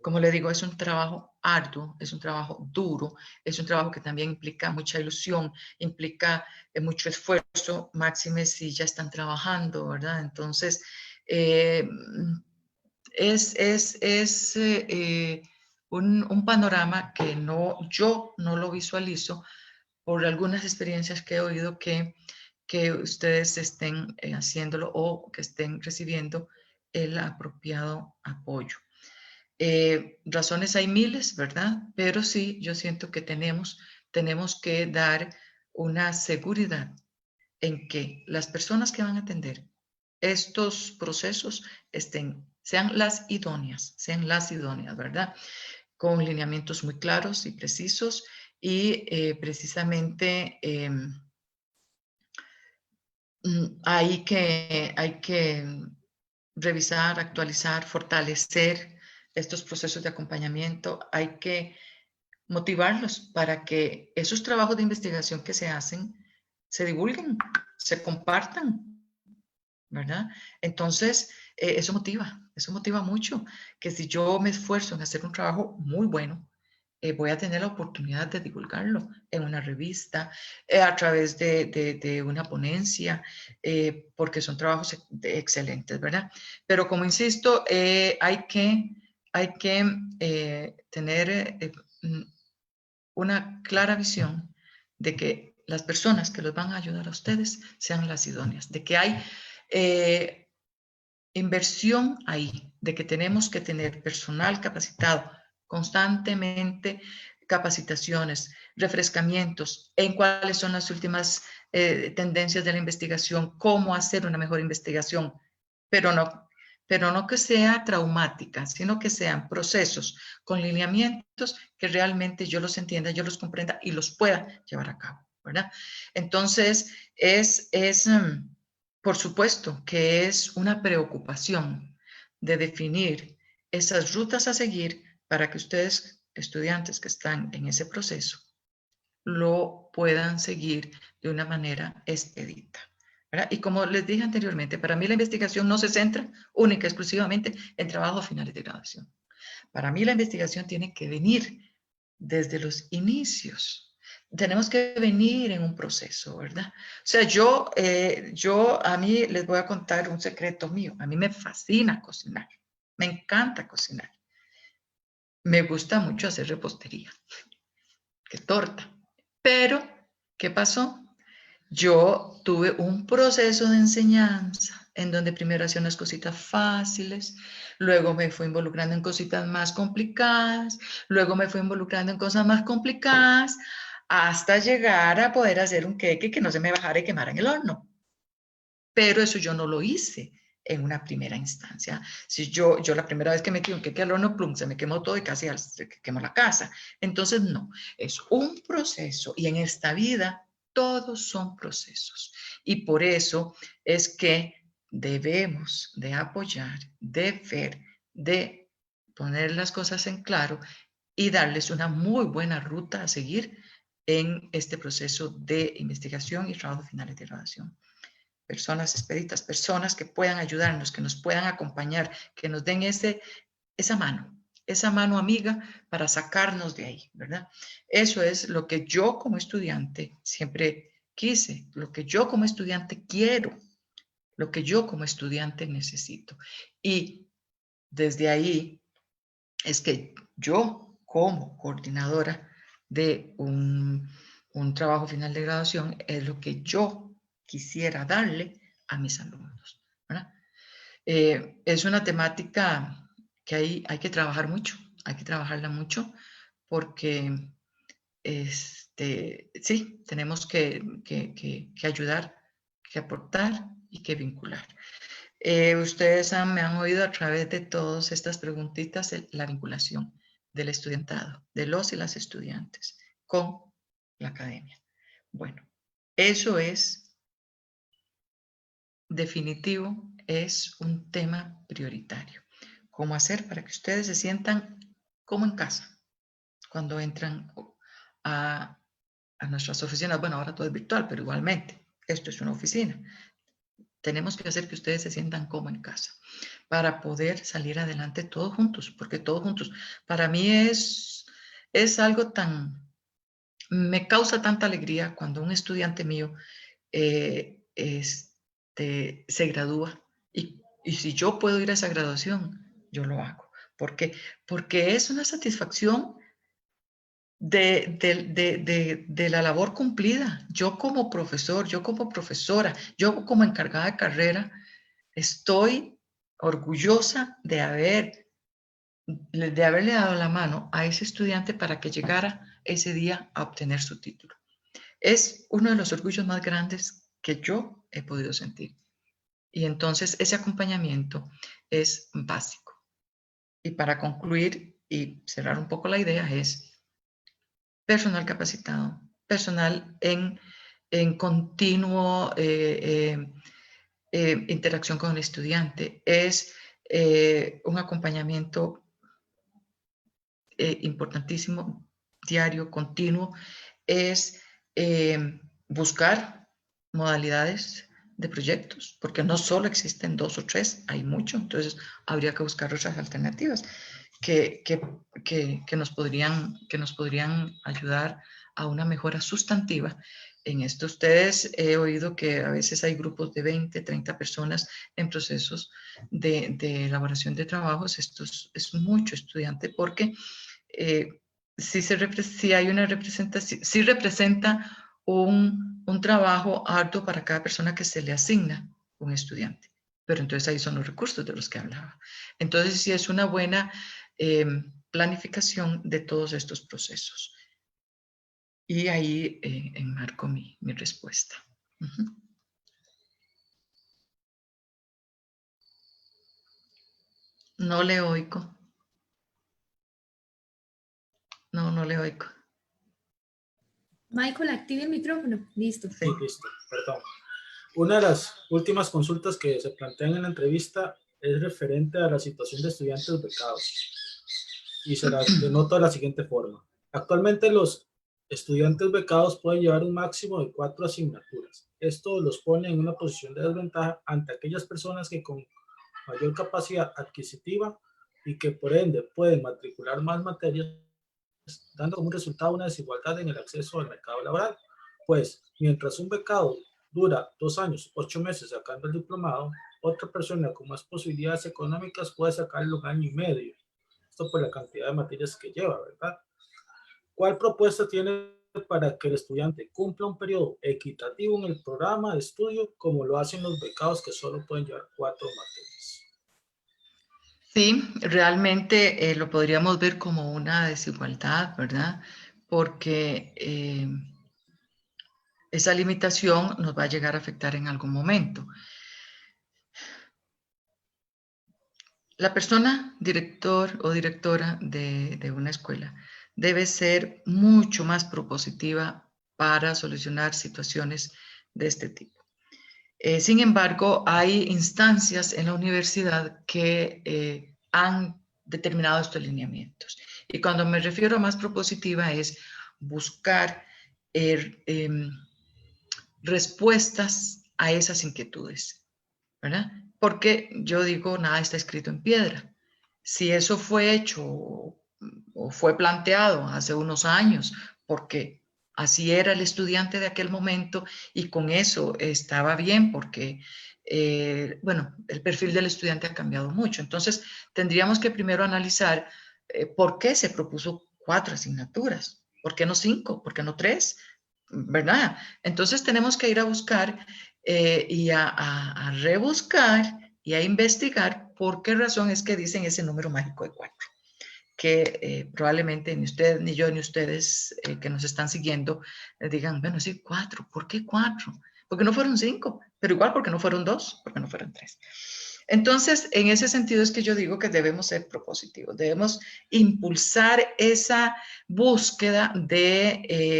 como le digo, es un trabajo arduo, es un trabajo duro, es un trabajo que también implica mucha ilusión, implica mucho esfuerzo, máxime si ya están trabajando, ¿verdad? Entonces, es un panorama que yo no lo visualizo por algunas experiencias que he oído que ustedes estén haciéndolo o que estén recibiendo el apropiado apoyo. Razones hay miles, ¿verdad? Pero sí, yo siento que tenemos que dar una seguridad en que las personas que van a atender estos procesos sean las idóneas, ¿verdad? Con lineamientos muy claros y precisos y precisamente hay que revisar, actualizar, fortalecer estos procesos de acompañamiento, hay que motivarlos para que esos trabajos de investigación que se hacen se divulguen, se compartan, ¿verdad? Entonces, eso motiva mucho, que si yo me esfuerzo en hacer un trabajo muy bueno, voy a tener la oportunidad de divulgarlo en una revista, a través de una ponencia, porque son trabajos excelentes, ¿verdad? Pero como insisto, hay que tener una clara visión de que las personas que los van a ayudar a ustedes sean las idóneas, de que hay inversión ahí, de que tenemos que tener personal capacitado constantemente, capacitaciones, refrescamientos en cuáles son las últimas tendencias de la investigación, cómo hacer una mejor investigación, pero pero no que sea traumática, sino que sean procesos con lineamientos que realmente yo los entienda, yo los comprenda y los pueda llevar a cabo, ¿verdad? Entonces, por supuesto que es una preocupación de definir esas rutas a seguir para que ustedes, estudiantes que están en ese proceso, lo puedan seguir de una manera expedita, ¿verdad? Y como les dije anteriormente, para mí la investigación no se centra única y exclusivamente en trabajos finales de graduación. Para mí la investigación tiene que venir desde los inicios. Tenemos que venir en un proceso, ¿verdad? O sea, a mí les voy a contar un secreto mío. A mí me fascina cocinar. Me encanta cocinar. Me gusta mucho hacer repostería. ¡Qué torta! Pero, ¿qué pasó? Yo tuve un proceso de enseñanza en donde primero hacía unas cositas fáciles, luego me fui involucrando en cositas más complicadas, luego me fui involucrando en cosas más complicadas, hasta llegar a poder hacer un queque que no se me bajara y quemara en el horno. Pero eso yo no lo hice en una primera instancia. Si yo la primera vez que metí un queque al horno, plum, se me quemó todo y casi se quemó la casa. Entonces, no, es un proceso y en esta vida todos son procesos. Y por eso es que debemos de apoyar, de ver, de poner las cosas en claro y darles una muy buena ruta a seguir en este proceso de investigación y trabajo finales de graduación. Personas expeditas, personas que puedan ayudarnos, que nos puedan acompañar, que nos den esa mano amiga para sacarnos de ahí, ¿verdad? Eso es lo que yo como estudiante siempre quise, lo que yo como estudiante quiero, lo que yo como estudiante necesito. Y desde ahí es que yo como coordinadora de un trabajo final de graduación es lo que yo quisiera darle a mis alumnos, ¿verdad? Es una temática que hay que trabajar mucho, hay que trabajarla mucho porque sí, tenemos que ayudar, que aportar y que vincular. Ustedes me han oído a través de todas estas preguntitas la vinculación del estudiantado, de los y las estudiantes con la academia. Bueno, eso es definitivo, es un tema prioritario. ¿Cómo hacer para que ustedes se sientan como en casa cuando entran a nuestras oficinas? Bueno, ahora todo es virtual, pero igualmente, esto es una oficina. Tenemos que hacer que ustedes se sientan como en casa para poder salir adelante todos juntos, porque todos juntos, para mí es algo me causa tanta alegría cuando un estudiante mío se gradúa y si yo puedo ir a esa graduación, yo lo hago. ¿Por qué? Porque es una satisfacción de la labor cumplida. Yo como profesor, yo como profesora, yo como encargada de carrera, estoy orgullosa de haberle dado la mano a ese estudiante para que llegara ese día a obtener su título. Es uno de los orgullos más grandes que yo he podido sentir. Y entonces ese acompañamiento es básico. Y para concluir y cerrar un poco la idea es personal capacitado, personal en continuo interacción con el estudiante. Es un acompañamiento importantísimo, diario, continuo. Es buscar modalidades de proyectos, porque no solo existen 2 o 3, hay mucho, entonces habría que buscar otras alternativas que nos podrían ayudar a una mejora sustantiva en esto. Ustedes he oído que a veces hay grupos de 20, 30 personas en procesos de elaboración de trabajos. Esto es mucho estudiante porque sí hay una representación, sí representa un trabajo arduo para cada persona que se le asigna un estudiante. Pero entonces ahí son los recursos de los que hablaba. Entonces sí es una buena planificación de todos estos procesos. Y ahí enmarco mi respuesta. No le oigo. No le oigo. Michael, active el micrófono. Listo. Sí, listo, perdón. Una de las últimas consultas que se plantean en la entrevista es referente a la situación de estudiantes becados y se las denoto de la siguiente forma. Actualmente los estudiantes becados pueden llevar un máximo de 4 asignaturas. Esto los pone en una posición de desventaja ante aquellas personas que con mayor capacidad adquisitiva y que por ende pueden matricular más materias, dando como resultado una desigualdad en el acceso al mercado laboral. Pues mientras un becado dura 2 años, 8 meses sacando el diplomado, otra persona con más posibilidades económicas puede sacarlo 1 año y medio. Esto por la cantidad de materias que lleva, ¿verdad? ¿Cuál propuesta tiene para que el estudiante cumpla un periodo equitativo en el programa de estudio como lo hacen los becados que solo pueden llevar 4 materias? Sí, realmente lo podríamos ver como una desigualdad, ¿verdad? Porque esa limitación nos va a llegar a afectar en algún momento. La persona, director o directora de una escuela, debe ser mucho más propositiva para solucionar situaciones de este tipo. Sin embargo, hay instancias en la universidad que han determinado estos lineamientos. Y cuando me refiero a más propositiva es buscar respuestas a esas inquietudes, ¿verdad? Porque yo digo, nada está escrito en piedra. Si eso fue hecho o fue planteado hace unos años, porque así era el estudiante de aquel momento y con eso estaba bien, porque, bueno, el perfil del estudiante ha cambiado mucho. Entonces, tendríamos que primero analizar por qué se propuso 4 asignaturas, por qué no 5, por qué no 3, ¿verdad? Entonces, tenemos que ir a buscar y a rebuscar y a investigar por qué razón es que dicen ese número mágico de 4, que probablemente ni usted, ni yo, ni ustedes que nos están siguiendo digan, bueno, sí, 4, ¿por qué 4? Porque no fueron 5, pero igual porque no fueron 2, porque no fueron 3. Entonces, en ese sentido es que yo digo que debemos ser propositivos, debemos impulsar esa búsqueda de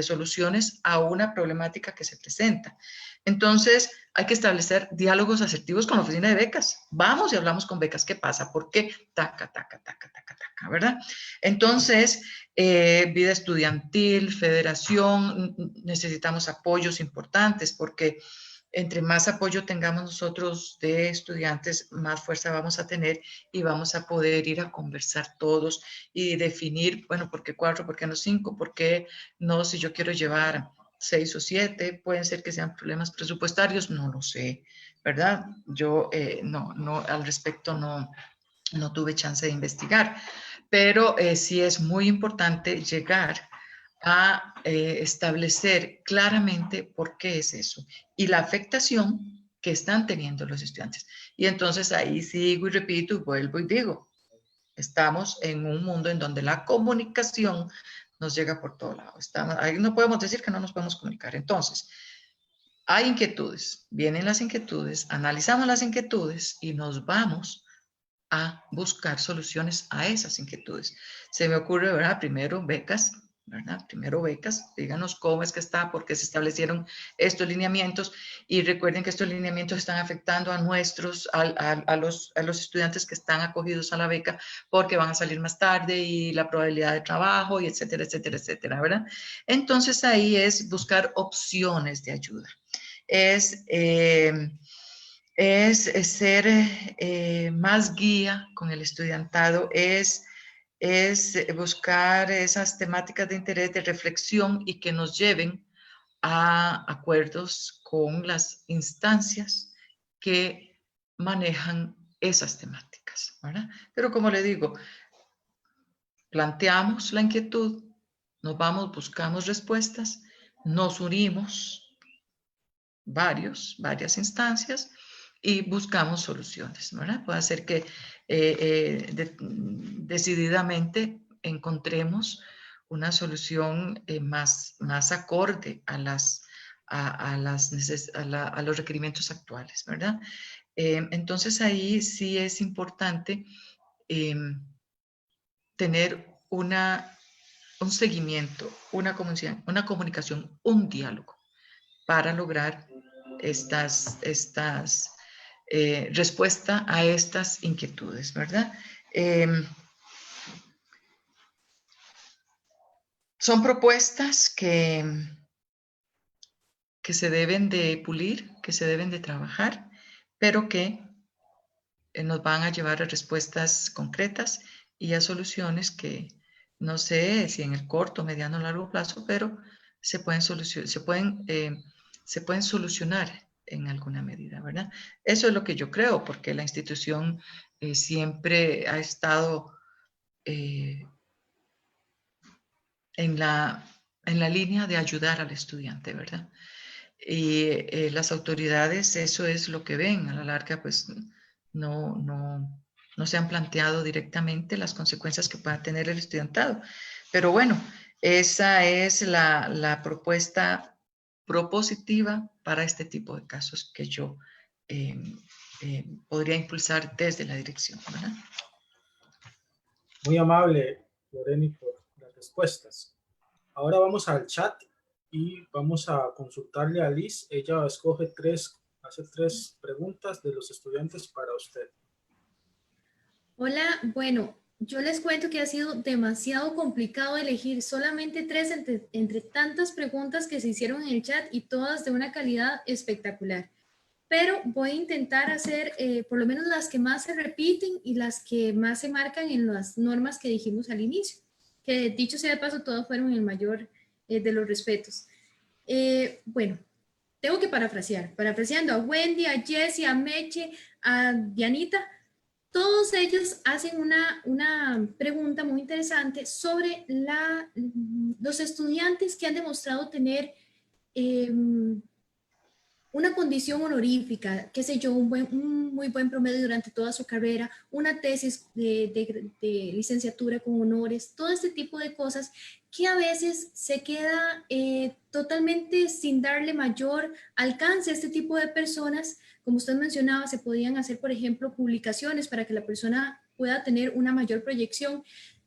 soluciones a una problemática que se presenta. Entonces, hay que establecer diálogos asertivos con la oficina de becas. Vamos y hablamos con becas. ¿Qué pasa? ¿Por qué? Taca, taca, taca, taca, taca, ¿verdad? Entonces, vida estudiantil, federación, necesitamos apoyos importantes porque entre más apoyo tengamos nosotros de estudiantes, más fuerza vamos a tener y vamos a poder ir a conversar todos y definir, bueno, ¿por qué 4? ¿Por qué no 5? ¿Por qué no si yo quiero llevar 6 o 7? Pueden ser que sean problemas presupuestarios, no lo sé, ¿verdad? Yo no, al respecto no tuve chance de investigar, pero sí es muy importante llegar a establecer claramente por qué es eso y la afectación que están teniendo los estudiantes. Y entonces ahí sigo y repito y vuelvo y digo, estamos en un mundo en donde la comunicación nos llega por todo lado. Ahí no podemos decir que no nos podemos comunicar. Entonces, hay inquietudes, vienen las inquietudes, analizamos las inquietudes y nos vamos a buscar soluciones a esas inquietudes. Se me ocurre, ¿verdad? Primero becas, ¿verdad? Primero becas, díganos cómo es que está, por qué se establecieron estos lineamientos y recuerden que estos lineamientos están afectando a los estudiantes que están acogidos a la beca porque van a salir más tarde y la probabilidad de trabajo y etcétera, etcétera, etcétera, ¿verdad? Entonces ahí es buscar opciones de ayuda. Es ser más guía con el estudiantado, es buscar esas temáticas de interés, de reflexión y que nos lleven a acuerdos con las instancias que manejan esas temáticas, ¿verdad? Pero como le digo, planteamos la inquietud, nos vamos, buscamos respuestas, nos unimos varias instancias y buscamos soluciones, ¿verdad? Puede ser que decididamente encontremos una solución más acorde a los requerimientos actuales, ¿verdad? Entonces ahí sí es importante tener un seguimiento, una comunicación, un diálogo para lograr respuesta a estas inquietudes, ¿verdad? Son propuestas que se deben de pulir, que se deben de trabajar, pero que nos van a llevar a respuestas concretas y a soluciones que no sé si en el corto, mediano o largo plazo, pero se pueden solucionar en alguna medida, ¿verdad? Eso es lo que yo creo, porque la institución siempre ha estado en la línea de ayudar al estudiante, ¿verdad? Y las autoridades eso es lo que ven. A la larga, pues no se han planteado directamente las consecuencias que pueda tener el estudiantado. Pero bueno, esa es la propuesta propositiva para este tipo de casos que yo podría impulsar desde la dirección, ¿verdad? Muy amable, Loreni, por las respuestas. Ahora vamos al chat y vamos a consultarle a Liz. Ella hace tres preguntas de los estudiantes para usted. Hola, bueno, yo les cuento que ha sido demasiado complicado elegir solamente 3 entre tantas preguntas que se hicieron en el chat y todas de una calidad espectacular. Pero voy a intentar hacer por lo menos las que más se repiten y las que más se marcan en las normas que dijimos al inicio, que dicho sea de paso, todas fueron el mayor de los respetos. Bueno, tengo que parafraseando a Wendy, a Jessie, a Meche, a Dianita. Todos ellos hacen una pregunta muy interesante sobre los estudiantes que han demostrado tener una condición honorífica, qué sé yo, un muy buen promedio durante toda su carrera, una tesis de licenciatura con honores, todo este tipo de cosas que a veces se queda totalmente sin darle mayor alcance a este tipo de personas. Como usted mencionaba, se podían hacer, por ejemplo, publicaciones para que la persona pueda tener una mayor proyección.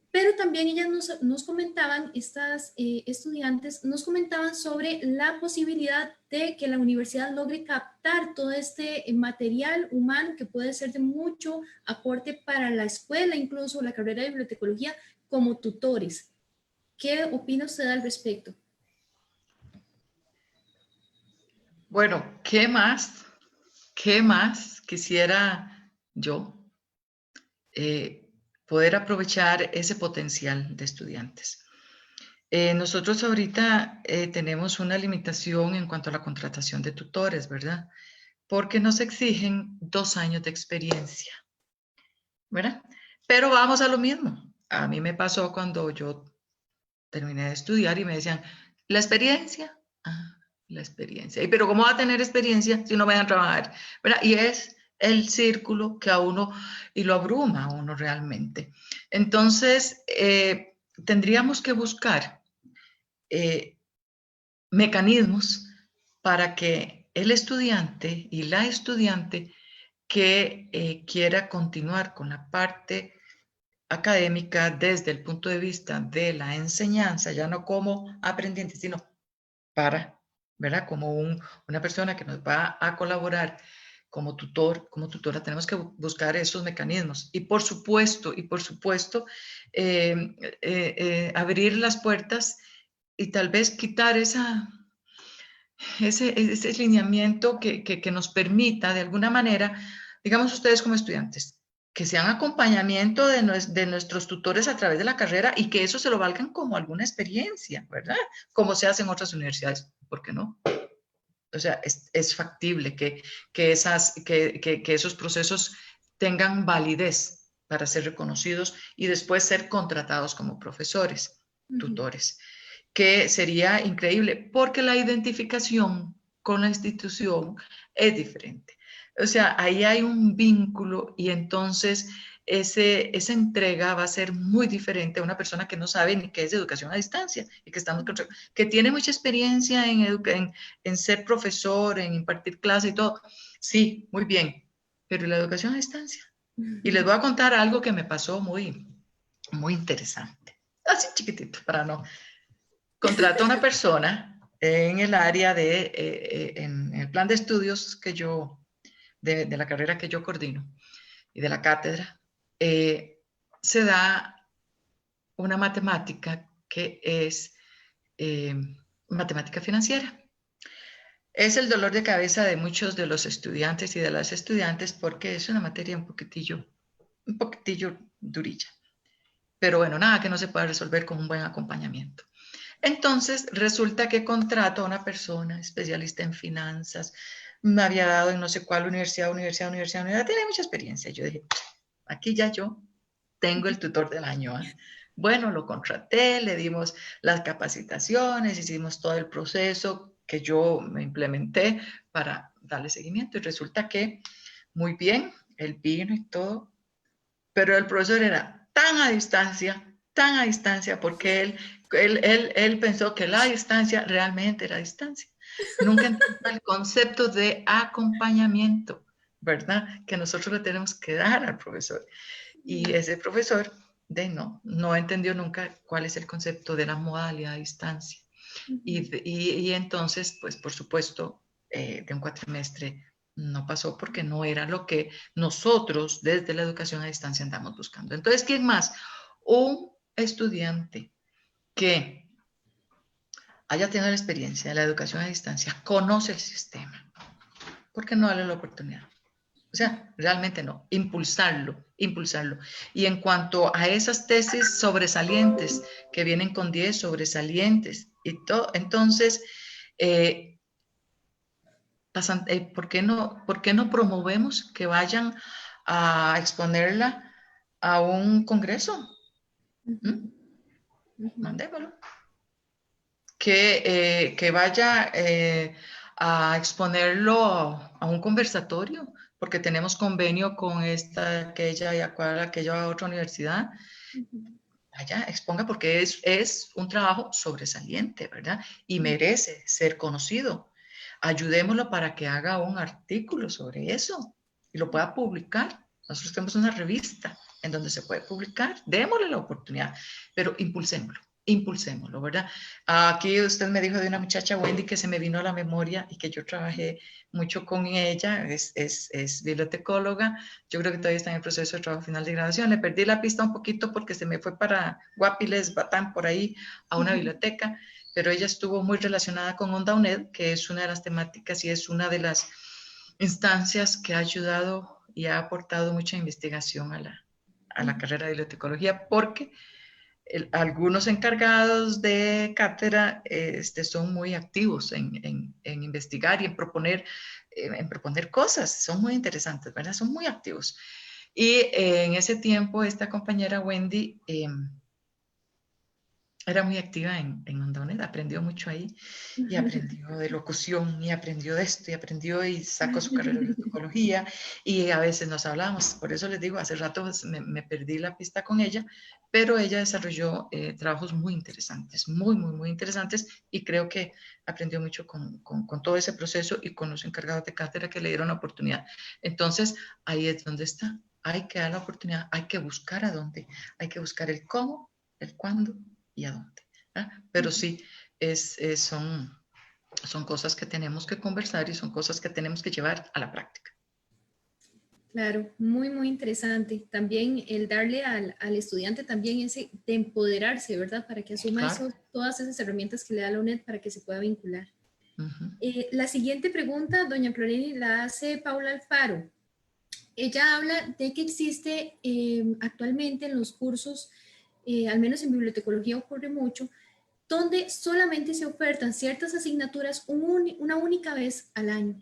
Pero también ellas nos comentaban, estas estudiantes, nos comentaban sobre la posibilidad de que la universidad logre captar todo este material humano que puede ser de mucho aporte para la escuela, incluso la carrera de bibliotecología, como tutores. ¿Qué opina usted al respecto? Bueno, ¿qué más quisiera yo poder aprovechar ese potencial de estudiantes? Nosotros ahorita tenemos una limitación en cuanto a la contratación de tutores, ¿verdad? Porque nos exigen 2 años de experiencia, ¿verdad? Pero vamos a lo mismo. A mí me pasó cuando yo terminé de estudiar y me decían, ¿la experiencia? Ah, la experiencia. Pero ¿cómo va a tener experiencia si no me dejan trabajar? ¿Verdad? Y es el círculo que a uno, y lo abruma a uno realmente. Entonces, tendríamos que buscar mecanismos para que el estudiante y la estudiante que quiera continuar con la parte académica desde el punto de vista de la enseñanza, ya no como aprendiente, sino ¿verdad? Como una persona que nos va a colaborar como tutor, como tutora, tenemos que buscar esos mecanismos. Y por supuesto, abrir las puertas y tal vez quitar ese lineamiento que nos permita, de alguna manera, digamos ustedes como estudiantes, que sean acompañamiento de nuestros tutores a través de la carrera y que eso se lo valgan como alguna experiencia, ¿verdad? Como se hace en otras universidades, ¿por qué no? O sea, es factible que esos procesos tengan validez para ser reconocidos y después ser contratados como profesores, tutores, que sería increíble porque la identificación con la institución es diferente. O sea, ahí hay un vínculo y entonces esa entrega va a ser muy diferente a una persona que no sabe ni qué es educación a distancia y que tiene mucha experiencia en ser profesor, en impartir clase y todo. Sí, muy bien, pero ¿y la educación a distancia? Y les voy a contar algo que me pasó muy interesante. Así chiquitito, para no. Contrato a una persona en el área en el plan de estudios que yo, de la carrera que yo coordino y de la cátedra, se da una matemática que es matemática financiera. Es el dolor de cabeza de muchos de los estudiantes y de las estudiantes porque es una materia un poquitillo durilla. Pero bueno, nada que no se pueda resolver con un buen acompañamiento. Entonces, resulta que contrato a una persona especialista en finanzas, me había dado en no sé cuál universidad, tiene mucha experiencia. Yo dije, aquí ya yo tengo el tutor del año. Bueno, lo contraté, le dimos las capacitaciones, hicimos todo el proceso que yo me implementé para darle seguimiento. Y resulta que, muy bien, él vino y todo, pero el profesor era tan a distancia, porque él pensó que la distancia realmente era distancia. Nunca entendió el concepto de acompañamiento, ¿verdad? Que nosotros le tenemos que dar al profesor. Y ese profesor no entendió nunca cuál es el concepto de la modalidad a distancia. Y entonces, pues por supuesto, de un cuatrimestre no pasó porque no era lo que nosotros desde la educación a distancia andamos buscando. Entonces, ¿quién más? Un estudiante que haya tenido la experiencia de la educación a distancia, conoce el sistema. ¿Por qué no darle la oportunidad? O sea, realmente no, impulsarlo. Y en cuanto a esas tesis sobresalientes que vienen con 10 sobresalientes y todo, entonces, ¿por qué no promovemos que vayan a exponerla a un congreso? Mandémoslo. Que vaya a exponerlo a un conversatorio, porque tenemos convenio con aquella y aquella otra universidad. Vaya, exponga, porque es un trabajo sobresaliente, ¿verdad? Y merece ser conocido. Ayudémoslo para que haga un artículo sobre eso y lo pueda publicar. Nosotros tenemos una revista en donde se puede publicar. Démosle la oportunidad, pero impulsémoslo, ¿verdad? Aquí usted me dijo de una muchacha, Wendy, que se me vino a la memoria y que yo trabajé mucho con ella, es bibliotecóloga. Yo creo que todavía está en el proceso de trabajo final de graduación. Le perdí la pista un poquito porque se me fue para Guapiles, Batán, por ahí, a una biblioteca, pero ella estuvo muy relacionada con Onda UNED, que es una de las temáticas y es una de las instancias que ha ayudado y ha aportado mucha investigación a la carrera de bibliotecología, porque algunos encargados de cátedra son muy activos en investigar y en proponer cosas, son muy interesantes, ¿verdad? Son muy activos. Y en ese tiempo esta compañera Wendy era muy activa en Onda UNED, aprendió mucho ahí, y aprendió de locución, y aprendió de esto, y sacó su carrera de bibliotecología, y a veces nos hablamos. Por eso les digo, hace rato me perdí la pista con ella, pero ella desarrolló trabajos muy interesantes, muy interesantes, y creo que aprendió mucho con todo ese proceso y con los encargados de cátedra que le dieron la oportunidad. Entonces, ahí es donde está. Hay que dar la oportunidad, hay que buscar a dónde, hay que buscar el cómo, el cuándo y a dónde. Pero sí, son cosas que tenemos que conversar y son cosas que tenemos que llevar a la práctica. Claro, muy interesante. También el darle al estudiante también ese de empoderarse, ¿verdad? Para que asuma todas esas herramientas que le da la UNED para que se pueda vincular. La siguiente pregunta, doña Floreni, la hace Paula Alfaro. Ella habla de que existe actualmente en los cursos, al menos en bibliotecología ocurre mucho, donde solamente se ofertan ciertas asignaturas una única vez al año.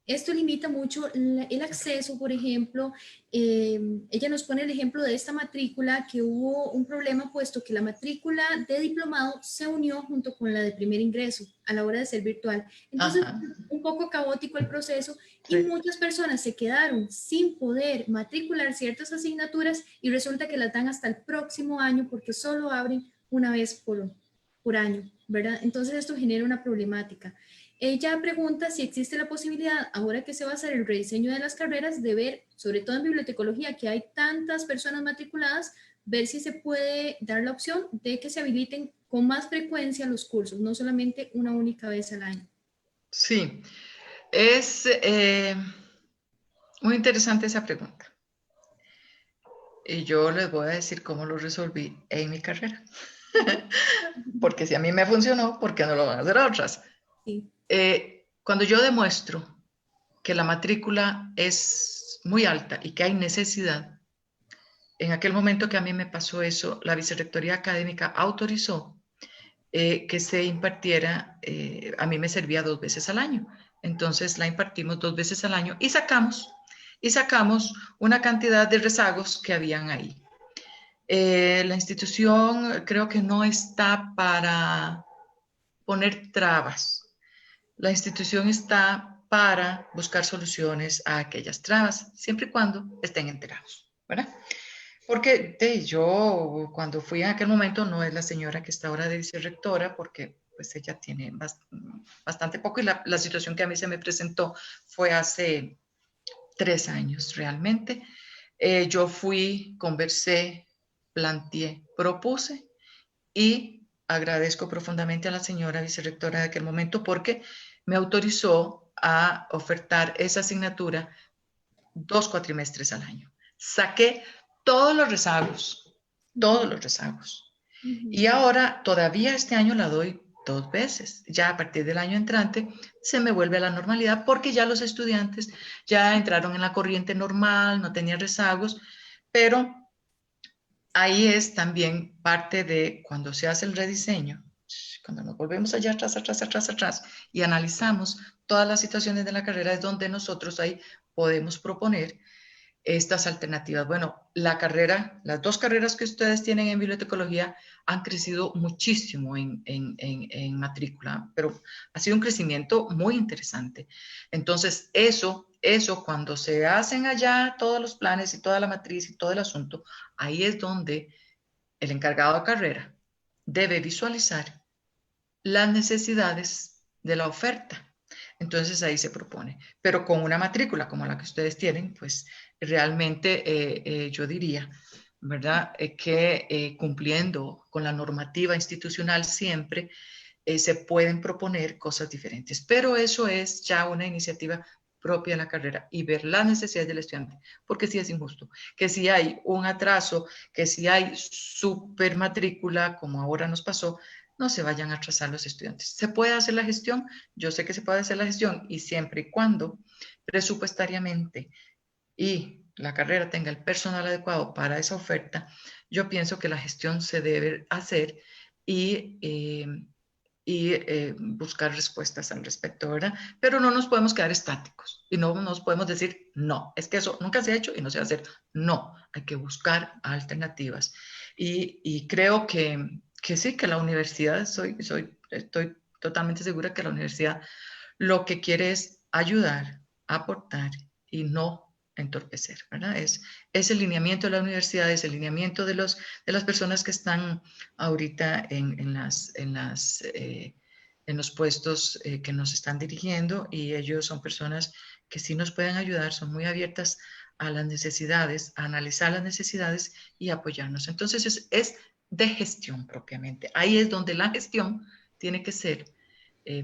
Esto limita mucho el acceso, por ejemplo. Ella nos pone el ejemplo de esta matrícula, que hubo un problema puesto que la matrícula de diplomado se unió junto con la de primer ingreso a la hora de ser virtual. Entonces, un poco caótico el proceso y muchas personas se quedaron sin poder matricular ciertas asignaturas y resulta que las dan hasta el próximo año porque solo abren una vez por año. ¿verdad? Entonces esto genera una problemática. Ella pregunta si existe la posibilidad, ahora que se va a hacer el rediseño de las carreras, de ver, sobre todo en bibliotecología, que hay tantas personas matriculadas, ver si se puede dar la opción de que se habiliten con más frecuencia los cursos, no solamente una única vez al año. Sí, es muy interesante esa pregunta. Y yo les voy a decir cómo lo resolví en mi carrera. Porque si a mí me funcionó, ¿por qué no lo van a hacer a otras? Sí. Cuando yo demuestro que la matrícula es muy alta y que hay necesidad, en aquel momento que a mí me pasó eso, la Vicerrectoría Académica autorizó que se impartiera, a mí me servía 2 veces al año. Entonces la impartimos 2 veces al año y sacamos una cantidad de rezagos que habían ahí. La institución creo que no está para poner trabas. La institución está para buscar soluciones a aquellas trabas, siempre y cuando estén enterados, ¿verdad? Porque yo cuando fui en aquel momento no es la señora que está ahora de vicerrectora, porque pues ella tiene bastante poco y la situación que a mí se me presentó fue hace 3 años realmente. Yo fui, conversé, planteé, propuse y agradezco profundamente a la señora vicerrectora de aquel momento porque me autorizó a ofertar esa asignatura 2 cuatrimestres al año. Saqué todos los rezagos, todos los rezagos. Y ahora, todavía este año la doy 2 veces. Ya a partir del año entrante se me vuelve a la normalidad porque ya los estudiantes ya entraron en la corriente normal, no tenían rezagos, pero ahí es también parte de cuando se hace el rediseño, cuando nos volvemos allá atrás y analizamos todas las situaciones de la carrera, es donde nosotros ahí podemos proponer estas alternativas. Bueno, las 2 carreras que ustedes tienen en bibliotecología han crecido muchísimo en matrícula, pero ha sido un crecimiento muy interesante. Entonces, eso cuando se hacen allá todos los planes y toda la matriz y todo el asunto, ahí es donde el encargado de carrera debe visualizar las necesidades de la oferta. Entonces ahí se propone, pero con una matrícula como la que ustedes tienen, pues realmente yo diría, ¿verdad? Que cumpliendo con la normativa institucional siempre se pueden proponer cosas diferentes, pero eso es ya una iniciativa propia de la carrera y ver las necesidades del estudiante, porque sí es injusto, que si hay un atraso, que si hay supermatrícula, como ahora nos pasó, no se vayan a atrasar los estudiantes. ¿Se puede hacer la gestión? Yo sé que se puede hacer la gestión y siempre y cuando presupuestariamente y la carrera tenga el personal adecuado para esa oferta, yo pienso que la gestión se debe hacer y buscar respuestas al respecto, ¿verdad? Pero no nos podemos quedar estáticos y no nos podemos decir, no, es que eso nunca se ha hecho y no se va a hacer. No, hay que buscar alternativas. Y creo que sí, que la universidad, estoy totalmente segura que la universidad lo que quiere es ayudar, aportar y no entorpecer, ¿verdad? Es el lineamiento de la universidad, es el lineamiento de las personas que están ahorita en los puestos que nos están dirigiendo y ellos son personas que sí nos pueden ayudar, son muy abiertas a las necesidades, a analizar las necesidades y apoyarnos. Entonces es de gestión propiamente. Ahí es donde la gestión tiene que ser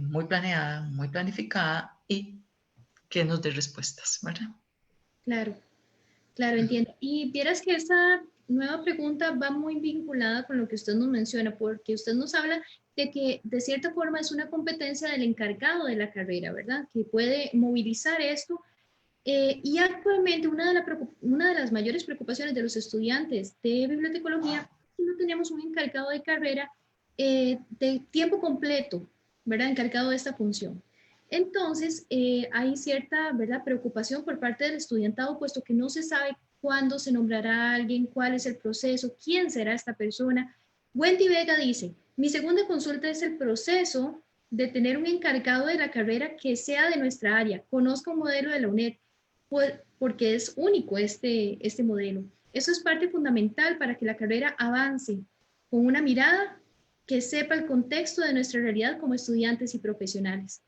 muy planeada, muy planificada y que nos dé respuestas, ¿verdad? Claro, claro, entiendo. Y vieras que esa nueva pregunta va muy vinculada con lo que usted nos menciona, porque usted nos habla de que de cierta forma es una competencia del encargado de la carrera, ¿verdad? Que puede movilizar esto. Y actualmente una de las mayores preocupaciones de los estudiantes de bibliotecología es que no tenemos un encargado de carrera de tiempo completo, ¿verdad? Encargado de esta función. Entonces, hay cierta, ¿verdad?, preocupación por parte del estudiantado, puesto que no se sabe cuándo se nombrará a alguien, cuál es el proceso, quién será esta persona. Wendy Vega dice, mi segunda consulta es el proceso de tener un encargado de la carrera que sea de nuestra área, conozca un modelo de la UNED, porque es único este modelo. Eso es parte fundamental para que la carrera avance con una mirada que sepa el contexto de nuestra realidad como estudiantes y profesionales.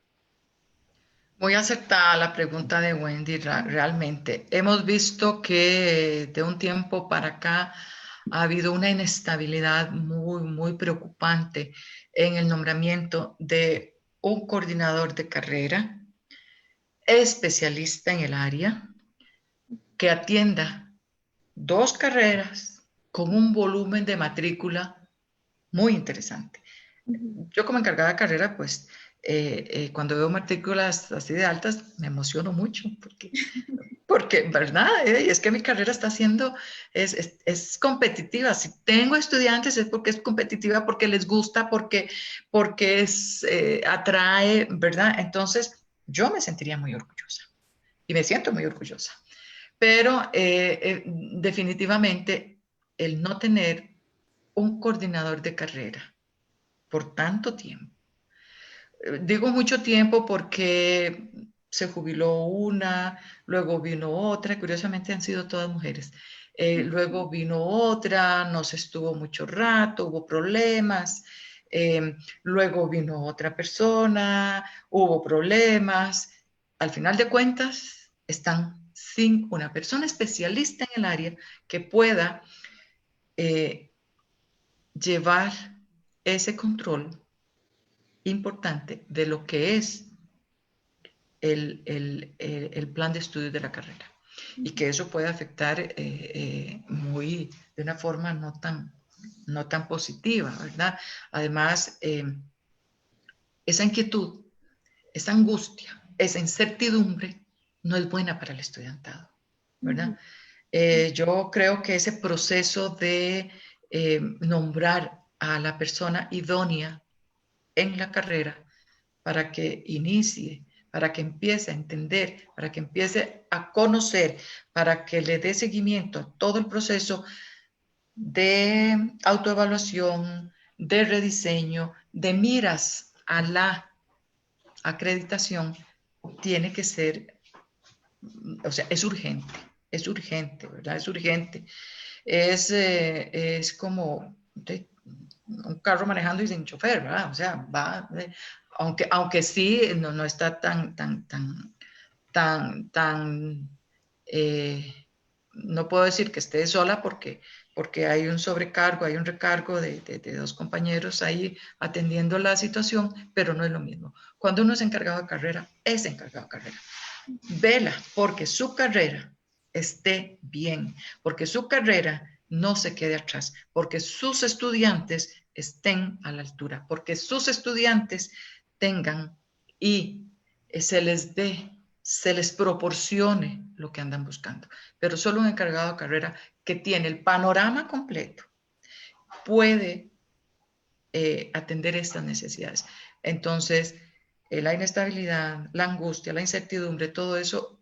Muy acertada la pregunta de Wendy, realmente. Hemos visto que de un tiempo para acá ha habido una inestabilidad muy preocupante en el nombramiento de un coordinador de carrera especialista en el área que atienda 2 carreras con un volumen de matrícula muy interesante. Yo como encargada de carrera, pues cuando veo matrículas así de altas, me emociono mucho porque ¿verdad? Y es que mi carrera está siendo, es competitiva. Si tengo estudiantes es porque es competitiva, porque les gusta, porque atrae, ¿verdad? Entonces, yo me sentiría muy orgullosa y me siento muy orgullosa. Pero definitivamente el no tener un coordinador de carrera por tanto tiempo. Digo mucho tiempo porque se jubiló una, luego vino otra, curiosamente han sido todas mujeres. Luego vino otra, no se estuvo mucho rato, hubo problemas. Luego vino otra persona, hubo problemas. Al final de cuentas, están sin una persona especialista en el área que pueda llevar ese control importante de lo que es el plan de estudios de la carrera y que eso puede afectar de una forma no tan positiva, ¿verdad? Además, esa inquietud, esa angustia, esa incertidumbre no es buena para el estudiantado, ¿verdad? Yo creo que ese proceso de nombrar a la persona idónea en la carrera para que inicie, para que empiece a entender, para que empiece a conocer, para que le dé seguimiento a todo el proceso de autoevaluación, de rediseño, de miras a la acreditación, tiene que ser, o sea, es urgente, ¿verdad? Es urgente. Es como un carro manejando y sin chofer, ¿verdad? O sea, va, aunque sí no está no puedo decir que esté sola porque hay un sobrecargo, hay un recargo de 2 compañeros ahí atendiendo la situación, pero no es lo mismo. Cuando uno es encargado de carrera, es encargado de carrera. Vela porque su carrera esté bien, porque su carrera no se quede atrás, porque sus estudiantes estén a la altura, porque sus estudiantes tengan y se les proporcione lo que andan buscando. Pero solo un encargado de carrera que tiene el panorama completo puede atender estas necesidades. Entonces, la inestabilidad, la angustia, la incertidumbre, todo eso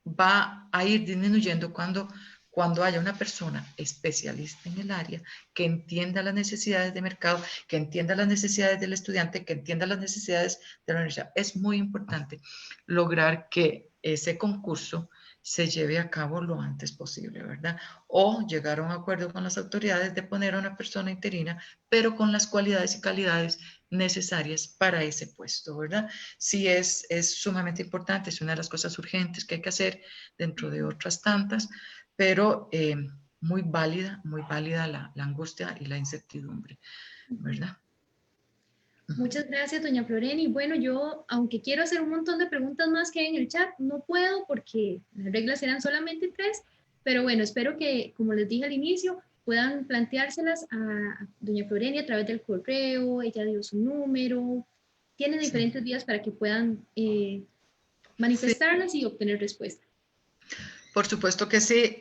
va a ir disminuyendo cuando haya una persona especialista en el área que entienda las necesidades de mercado, que entienda las necesidades del estudiante, que entienda las necesidades de la universidad. Es muy importante lograr que ese concurso se lleve a cabo lo antes posible, ¿verdad? O llegar a un acuerdo con las autoridades de poner a una persona interina, pero con las cualidades y calidades necesarias para ese puesto, ¿verdad? Sí es sumamente importante, es una de las cosas urgentes que hay que hacer dentro de otras tantas, pero muy válida la angustia y la incertidumbre, ¿verdad? Muchas gracias, doña Floreni. Bueno, yo, aunque quiero hacer un montón de preguntas más que hay en el chat, no puedo porque las reglas eran solamente 3, pero bueno, espero que, como les dije al inicio, puedan planteárselas a doña Floreni a través del correo, ella dio su número, tienen diferentes vías para que puedan manifestarlas y obtener respuesta. Por supuesto que sí.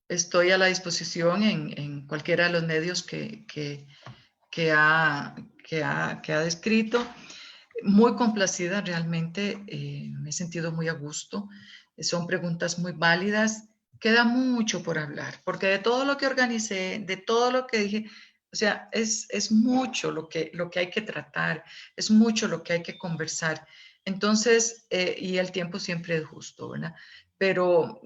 Estoy a la disposición en cualquiera de los medios que ha descrito. Muy complacida realmente, me he sentido muy a gusto. Son preguntas muy válidas. Queda mucho por hablar, porque de todo lo que organicé, de todo lo que dije, o sea, es mucho lo que hay que tratar, es mucho lo que hay que conversar. Entonces, y el tiempo siempre es justo, ¿verdad? Pero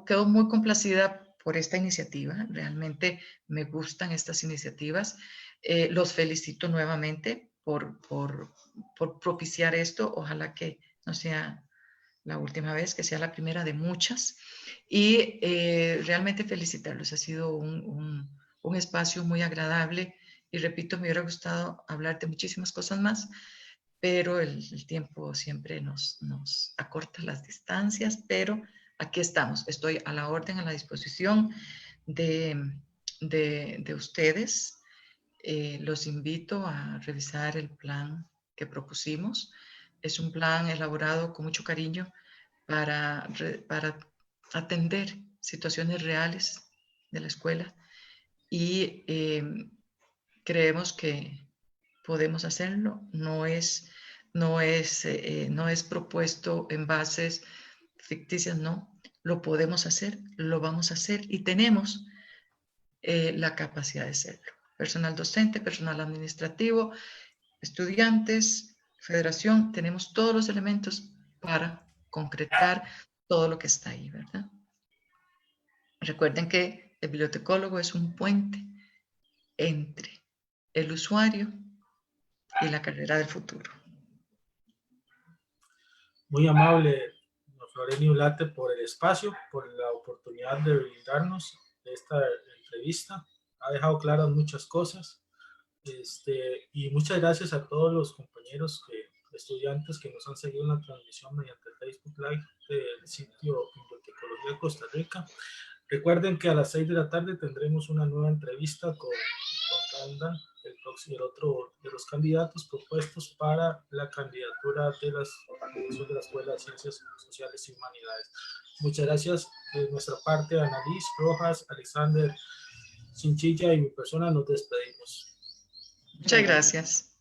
quedo muy complacida por esta iniciativa. Realmente me gustan estas iniciativas. Los felicito nuevamente por propiciar esto. Ojalá que no sea la última vez, que sea la primera de muchas. Y realmente felicitarlos. Ha sido un espacio muy agradable. Y repito, me hubiera gustado hablar de muchísimas cosas más, pero el tiempo siempre nos acorta las distancias, pero aquí estamos. Estoy a la orden, a la disposición de ustedes. Los invito a revisar el plan que propusimos. Es un plan elaborado con mucho cariño para atender situaciones reales de la escuela y creemos que podemos hacerlo. No es propuesto en bases ficticias, no. Lo podemos hacer, lo vamos a hacer y tenemos la capacidad de hacerlo. Personal docente, personal administrativo, estudiantes, federación, tenemos todos los elementos para concretar todo lo que está ahí, ¿verdad? Recuerden que el bibliotecólogo es un puente entre el usuario y la carrera del futuro. Muy amable, Floreni Ulate, por el espacio, por la oportunidad de brindarnos esta entrevista. Ha dejado claras muchas cosas. Y muchas gracias a todos los compañeros estudiantes que nos han seguido en la transmisión mediante Facebook Live del sitio Bibliotecología Costa Rica. Recuerden que a las 6 de la tarde tendremos una nueva entrevista con Tanda, el otro de los candidatos propuestos para la candidatura de la Escuela de Ciencias Sociales y Humanidades. Muchas gracias. De nuestra parte, Annalise Rojas, Alexander Chinchilla y mi persona nos despedimos. Muchas gracias.